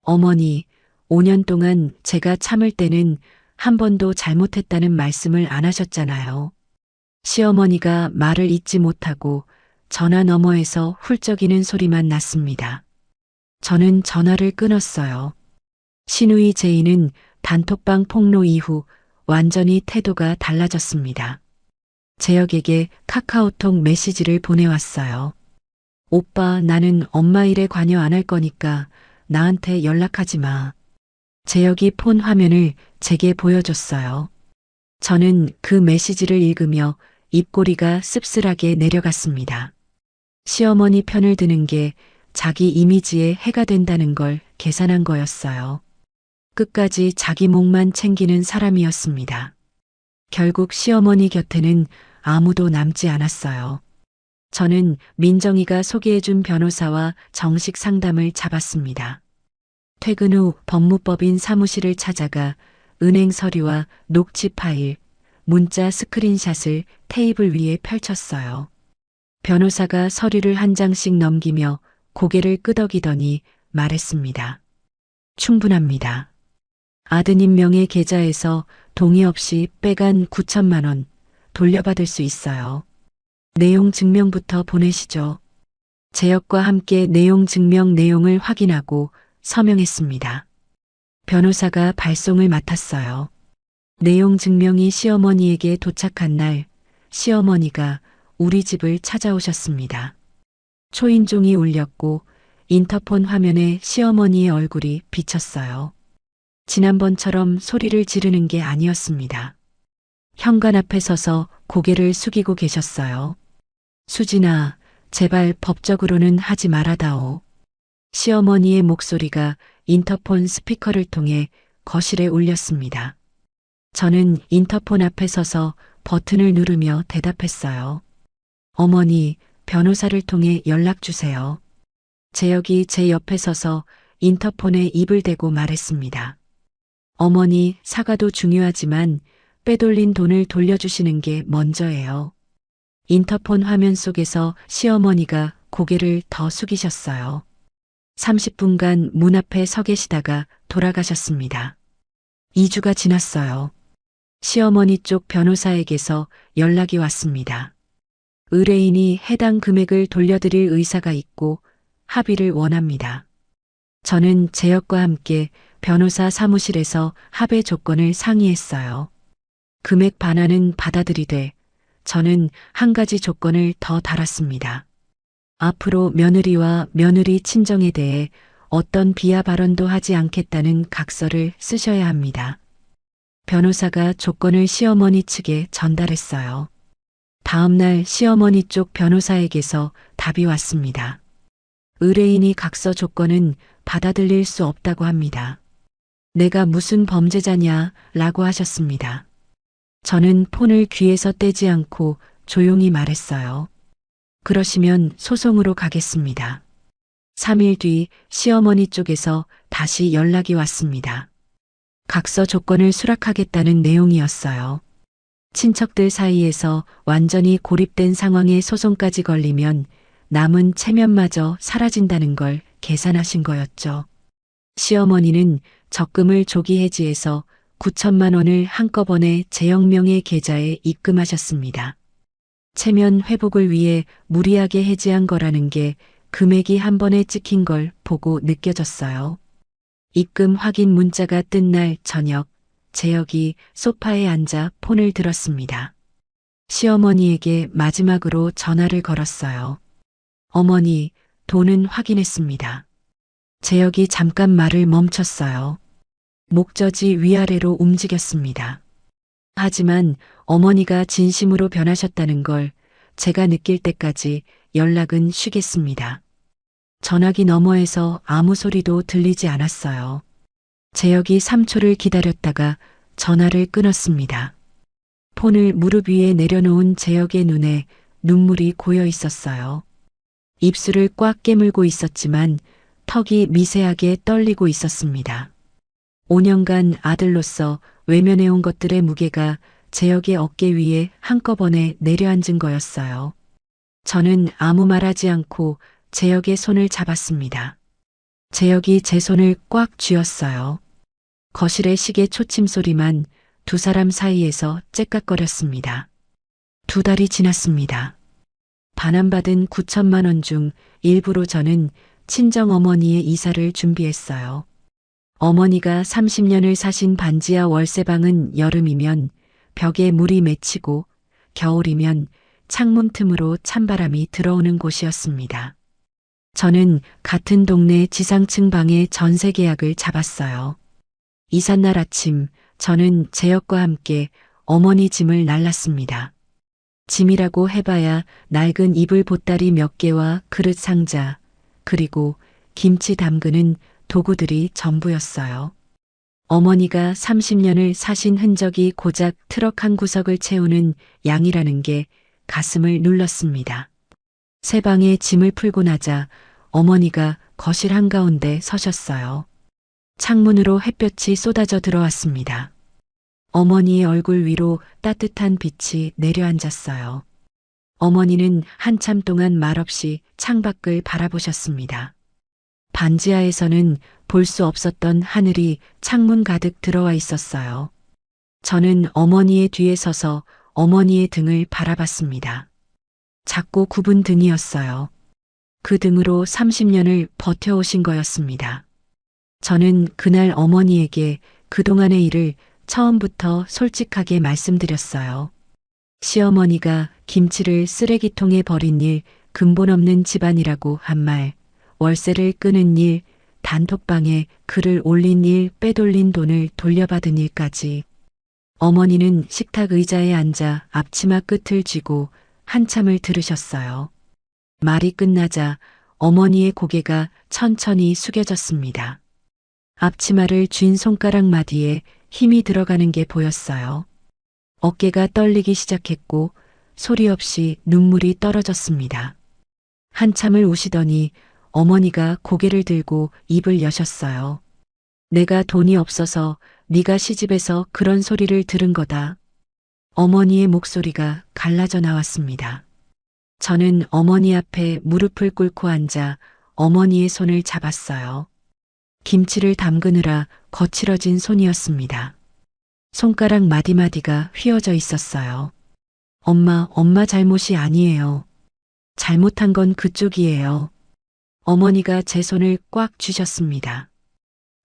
어머니, 5년 동안 제가 참을 때는 한 번도 잘못했다는 말씀을 안 하셨잖아요. 시어머니가 말을 잇지 못하고 전화 너머에서 훌쩍이는 소리만 났습니다. 저는 전화를 끊었어요. 신우이 제이는 단톡방 폭로 이후 완전히 태도가 달라졌습니다. 재혁에게 카카오톡 메시지를 보내왔어요. 오빠, 나는 엄마 일에 관여 안 할 거니까 나한테 연락하지 마. 재혁이 폰 화면을 제게 보여줬어요. 저는 그 메시지를 읽으며 입꼬리가 씁쓸하게 내려갔습니다. 시어머니 편을 드는 게 자기 이미지에 해가 된다는 걸 계산한 거였어요. 끝까지 자기 목만 챙기는 사람이었습니다. 결국 시어머니 곁에는 아무도 남지 않았어요. 저는 민정이가 소개해준 변호사와 정식 상담을 잡았습니다. 퇴근 후 법무법인 사무실을 찾아가 은행 서류와 녹취 파일, 문자 스크린샷을 테이블 위에 펼쳤어요. 변호사가 서류를 한 장씩 넘기며 고개를 끄덕이더니 말했습니다. 충분합니다. 아드님 명의 계좌에서 동의 없이 빼간 9천만 원 돌려받을 수 있어요. 내용 증명부터 보내시죠. 제역과 함께 내용 증명 내용을 확인하고 서명했습니다. 변호사가 발송을 맡았어요. 내용 증명이 시어머니에게 도착한 날, 시어머니가 우리 집을 찾아오셨습니다. 초인종이 울렸고 인터폰 화면에 시어머니의 얼굴이 비쳤어요. 지난번처럼 소리를 지르는 게 아니었습니다. 현관 앞에 서서 고개를 숙이고 계셨어요. 수진아, 제발 법적으로는 하지 말아다오. 시어머니의 목소리가 인터폰 스피커를 통해 거실에 울렸습니다. 저는 인터폰 앞에 서서 버튼을 누르며 대답했어요. 어머니, 변호사를 통해 연락 주세요. 재혁이 제 옆에 서서 인터폰에 입을 대고 말했습니다. 어머니, 사과도 중요하지만 빼돌린 돈을 돌려주시는 게 먼저예요. 인터폰 화면 속에서 시어머니가 고개를 더 숙이셨어요. 30분간 문 앞에 서 계시다가 돌아가셨습니다. 2주가 지났어요. 시어머니 쪽 변호사에게서 연락이 왔습니다. 의뢰인이 해당 금액을 돌려드릴 의사가 있고 합의를 원합니다. 저는 재혁과 함께 변호사 사무실에서 합의 조건을 상의했어요. 금액 반환은 받아들이되 저는 한 가지 조건을 더 달았습니다. 앞으로 며느리와 며느리 친정에 대해 어떤 비하 발언도 하지 않겠다는 각서를 쓰셔야 합니다. 변호사가 조건을 시어머니 측에 전달했어요. 다음 날 시어머니 쪽 변호사에게서 답이 왔습니다. 의뢰인이 각서 조건은 받아들일 수 없다고 합니다. 내가 무슨 범죄자냐 라고 하셨습니다. 저는 폰을 귀에서 떼지 않고 조용히 말했어요. 그러시면 소송으로 가겠습니다. 3일 뒤 시어머니 쪽에서 다시 연락이 왔습니다. 각서 조건을 수락하겠다는 내용이었어요. 친척들 사이에서 완전히 고립된 상황에 소송까지 걸리면 남은 체면마저 사라진다는 걸 계산하신 거였죠. 시어머니는 적금을 조기 해지해서 9천만 원을 한꺼번에 재혁명의 계좌에 입금하셨습니다. 체면 회복을 위해 무리하게 해지한 거라는 게 금액이 한 번에 찍힌 걸 보고 느껴졌어요. 입금 확인 문자가 뜬 날 저녁, 재혁이 소파에 앉아 폰을 들었습니다. 시어머니에게 마지막으로 전화를 걸었어요. 어머니, 돈은 확인했습니다. 재혁이 잠깐 말을 멈췄어요. 목젖이 위아래로 움직였습니다. 하지만 어머니가 진심으로 변하셨다는 걸 제가 느낄 때까지 연락은 쉬겠습니다. 전화기 너머에서 아무 소리도 들리지 않았어요. 재혁이 3초를 기다렸다가 전화를 끊었습니다. 폰을 무릎 위에 내려놓은 재혁의 눈에 눈물이 고여 있었어요. 입술을 꽉 깨물고 있었지만 턱이 미세하게 떨리고 있었습니다. 5년간 아들로서 외면해온 것들의 무게가 재혁의 어깨 위에 한꺼번에 내려앉은 거였어요. 저는 아무 말하지 않고 재혁의 손을 잡았습니다. 재혁이 제 손을 꽉 쥐었어요. 거실의 시계 초침 소리만 두 사람 사이에서 째깍거렸습니다. 2달이 지났습니다. 반환받은 9천만 원 중 일부로 저는 친정어머니의 이사를 준비했어요. 어머니가 30년을 사신 반지하 월세방은 여름이면 벽에 물이 맺히고 겨울이면 창문 틈으로 찬바람이 들어오는 곳이었습니다. 저는 같은 동네 지상층 방에 전세 계약을 잡았어요. 이삿날 아침 저는 재혁과 함께 어머니 짐을 날랐습니다. 짐이라고 해봐야 낡은 이불 보따리 몇 개와 그릇 상자, 그리고 김치 담그는 도구들이 전부였어요. 어머니가 30년을 사신 흔적이 고작 트럭 한 구석을 채우는 양이라는 게 가슴을 눌렀습니다. 새 방에 짐을 풀고 나자 어머니가 거실 한가운데 서셨어요. 창문으로 햇볕이 쏟아져 들어왔습니다. 어머니의 얼굴 위로 따뜻한 빛이 내려앉았어요. 어머니는 한참 동안 말없이 창밖을 바라보셨습니다. 반지하에서는 볼 수 없었던 하늘이 창문 가득 들어와 있었어요. 저는 어머니의 뒤에 서서 어머니의 등을 바라봤습니다. 작고 굽은 등이었어요. 그 등으로 30년을 버텨오신 거였습니다. 저는 그날 어머니에게 그동안의 일을 처음부터 솔직하게 말씀드렸어요. 시어머니가 김치를 쓰레기통에 버린 일, 근본 없는 집안이라고 한 말, 월세를 끄는 일, 단톡방에 글을 올린 일, 빼돌린 돈을 돌려받은 일까지. 어머니는 식탁 의자에 앉아 앞치마 끝을 쥐고 한참을 들으셨어요. 말이 끝나자 어머니의 고개가 천천히 숙여졌습니다. 앞치마를 쥔 손가락 마디에 힘이 들어가는 게 보였어요. 어깨가 떨리기 시작했고 소리 없이 눈물이 떨어졌습니다. 한참을 우시더니 어머니가 고개를 들고 입을 여셨어요. 내가 돈이 없어서 네가 시집에서 그런 소리를 들은 거다. 어머니의 목소리가 갈라져 나왔습니다. 저는 어머니 앞에 무릎을 꿇고 앉아 어머니의 손을 잡았어요. 김치를 담그느라 거칠어진 손이었습니다. 손가락 마디마디가 휘어져 있었어요. 엄마 잘못이 아니에요. 잘못한 건 그쪽이에요. 어머니가 제 손을 꽉 쥐셨습니다.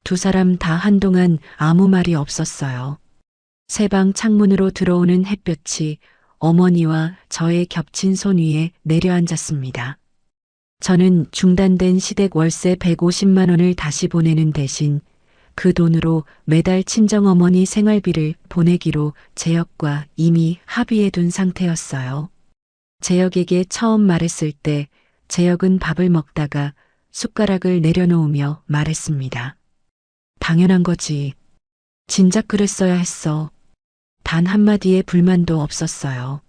두 사람 다 한동안 아무 말이 없었어요. 새 방 창문으로 들어오는 햇볕이 어머니와 저의 겹친 손 위에 내려앉았습니다. 저는 중단된 시댁 월세 150만 원을 다시 보내는 대신 그 돈으로 매달 친정어머니 생활비를 보내기로 재혁과 이미 합의해둔 상태였어요. 재혁에게 처음 말했을 때 재혁은 밥을 먹다가 숟가락을 내려놓으며 말했습니다. 당연한 거지. 진작 그랬어야 했어. 단 한마디의 불만도 없었어요.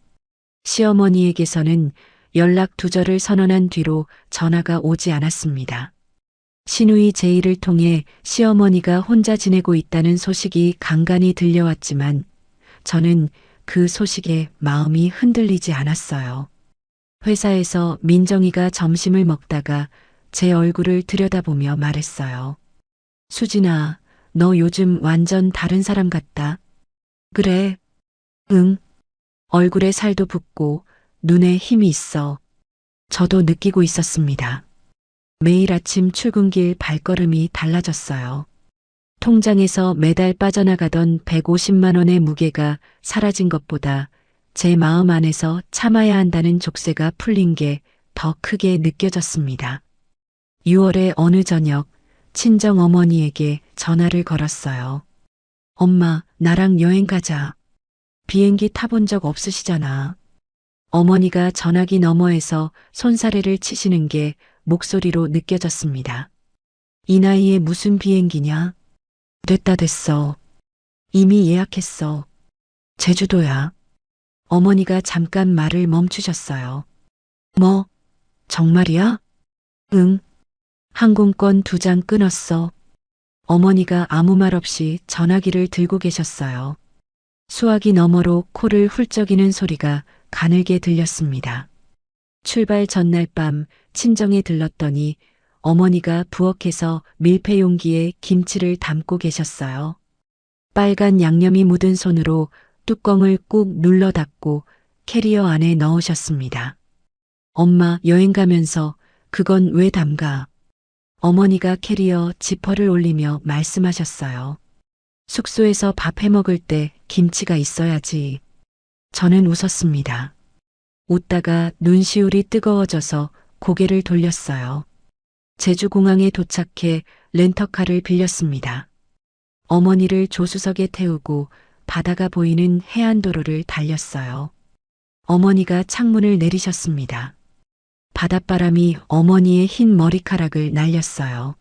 시어머니에게서는 연락 두절을 선언한 뒤로 전화가 오지 않았습니다. 시누이 제의를 통해 시어머니가 혼자 지내고 있다는 소식이 간간히 들려왔지만 저는 그 소식에 마음이 흔들리지 않았어요. 회사에서 민정이가 점심을 먹다가 제 얼굴을 들여다보며 말했어요. 수진아, 너 요즘 완전 다른 사람 같다. 그래. 응. 얼굴에 살도 붓고 눈에 힘이 있어. 저도 느끼고 있었습니다. 매일 아침 출근길 발걸음이 달라졌어요. 통장에서 매달 빠져나가던 150만 원의 무게가 사라진 것보다 제 마음 안에서 참아야 한다는 족쇄가 풀린 게 더 크게 느껴졌습니다. 6월의 어느 저녁 친정 어머니에게 전화를 걸었어요. 엄마, 나랑 여행 가자. 비행기 타본 적 없으시잖아. 어머니가 전화기 너머에서 손사래를 치시는 게 목소리로 느껴졌습니다. 이 나이에 무슨 비행기냐? 됐어. 이미 예약했어. 제주도야. 어머니가 잠깐 말을 멈추셨어요. 뭐? 정말이야? 응. 항공권 2장 끊었어. 어머니가 아무 말 없이 전화기를 들고 계셨어요. 수화기 너머로 코를 훌쩍이는 소리가 가늘게 들렸습니다. 출발 전날 밤 친정에 들렀더니 어머니가 부엌에서 밀폐 용기에 김치를 담고 계셨어요. 빨간 양념이 묻은 손으로 뚜껑을 꾹 눌러 닫고 캐리어 안에 넣으셨습니다. 엄마, 여행 가면서 그건 왜 담가? 어머니가 캐리어 지퍼를 올리며 말씀하셨어요. 숙소에서 밥 해 먹을 때 김치가 있어야지. 저는 웃었습니다. 웃다가 눈시울이 뜨거워져서 고개를 돌렸어요. 제주공항에 도착해 렌터카를 빌렸습니다. 어머니를 조수석에 태우고 바다가 보이는 해안도로를 달렸어요. 어머니가 창문을 내리셨습니다. 바닷바람이 어머니의 흰 머리카락을 날렸어요.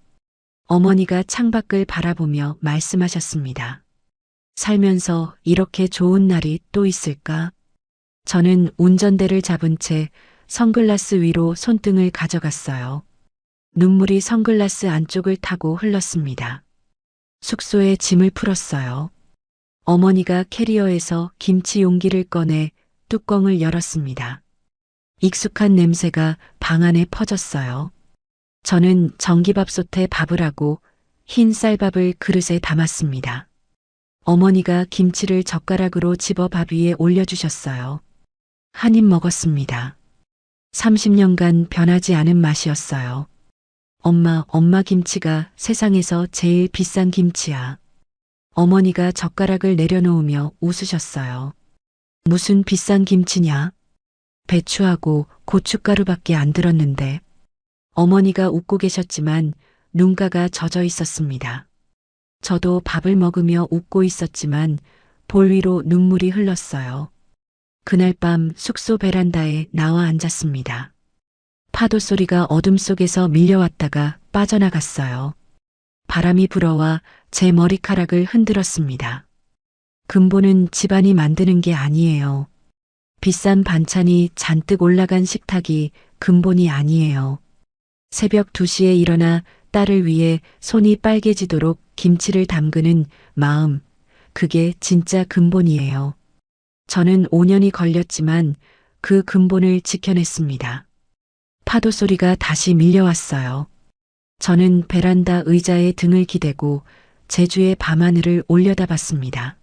어머니가 창밖을 바라보며 말씀하셨습니다. 살면서 이렇게 좋은 날이 또 있을까? 저는 운전대를 잡은 채 선글라스 위로 손등을 가져갔어요. 눈물이 선글라스 안쪽을 타고 흘렀습니다. 숙소에 짐을 풀었어요. 어머니가 캐리어에서 김치 용기를 꺼내 뚜껑을 열었습니다. 익숙한 냄새가 방 안에 퍼졌어요. 저는 전기밥솥에 밥을 하고 흰 쌀밥을 그릇에 담았습니다. 어머니가 김치를 젓가락으로 집어 밥 위에 올려주셨어요. 한 입 먹었습니다. 30년간 변하지 않은 맛이었어요. 엄마 김치가 세상에서 제일 비싼 김치야. 어머니가 젓가락을 내려놓으며 웃으셨어요. 무슨 비싼 김치냐? 배추하고 고춧가루밖에 안 들었는데. 어머니가 웃고 계셨지만 눈가가 젖어 있었습니다. 저도 밥을 먹으며 웃고 있었지만 볼 위로 눈물이 흘렀어요. 그날 밤 숙소 베란다에 나와 앉았습니다. 파도 소리가 어둠 속에서 밀려왔다가 빠져나갔어요. 바람이 불어와 제 머리카락을 흔들었습니다. 근본은 집안이 만드는 게 아니에요. 비싼 반찬이 잔뜩 올라간 식탁이 근본이 아니에요. 새벽 2시에 일어나 딸을 위해 손이 빨개지도록 김치를 담그는 마음, 그게 진짜 근본이에요. 저는 5년이 걸렸지만 그 근본을 지켜냈습니다. 파도 소리가 다시 밀려왔어요. 저는 베란다 의자에 등을 기대고 제주의 밤하늘을 올려다봤습니다.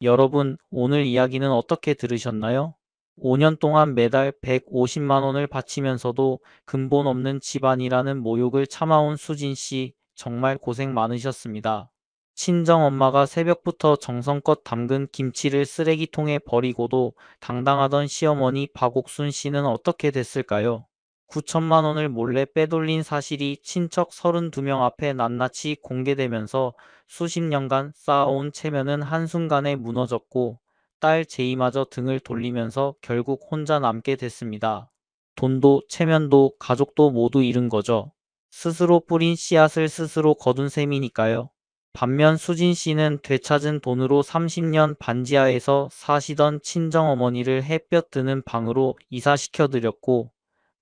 여러분, 오늘 이야기는 어떻게 들으셨나요? 5년 동안 매달 150만 원을 바치면서도 근본 없는 집안이라는 모욕을 참아온 수진 씨, 정말 고생 많으셨습니다. 친정엄마가 새벽부터 정성껏 담근 김치를 쓰레기통에 버리고도 당당하던 시어머니 박옥순 씨는 어떻게 됐을까요? 9천만 원을 몰래 빼돌린 사실이 친척 32명 앞에 낱낱이 공개되면서 수십 년간 쌓아온 체면은 한순간에 무너졌고 딸 제이마저 등을 돌리면서 결국 혼자 남게 됐습니다. 돈도 체면도 가족도 모두 잃은 거죠. 스스로 뿌린 씨앗을 스스로 거둔 셈이니까요. 반면 수진 씨는 되찾은 돈으로 30년 반지하에서 사시던 친정어머니를 햇볕 드는 방으로 이사시켜드렸고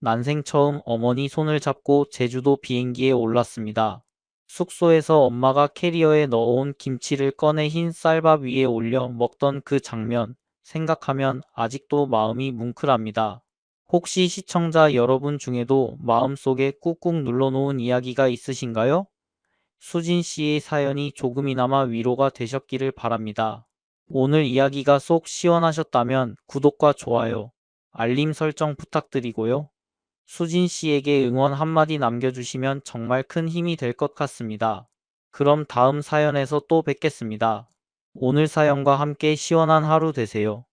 난생 처음 어머니 손을 잡고 제주도 비행기에 올랐습니다. 숙소에서 엄마가 캐리어에 넣어온 김치를 꺼내 흰 쌀밥 위에 올려 먹던 그 장면 생각하면 아직도 마음이 뭉클합니다. 혹시 시청자 여러분 중에도 마음속에 꾹꾹 눌러놓은 이야기가 있으신가요? 수진 씨의 사연이 조금이나마 위로가 되셨기를 바랍니다. 오늘 이야기가 속 시원하셨다면 구독과 좋아요, 알림 설정 부탁드리고요. 수진 씨에게 응원 한마디 남겨주시면 정말 큰 힘이 될 것 같습니다. 그럼 다음 사연에서 또 뵙겠습니다. 오늘 사연과 함께 시원한 하루 되세요.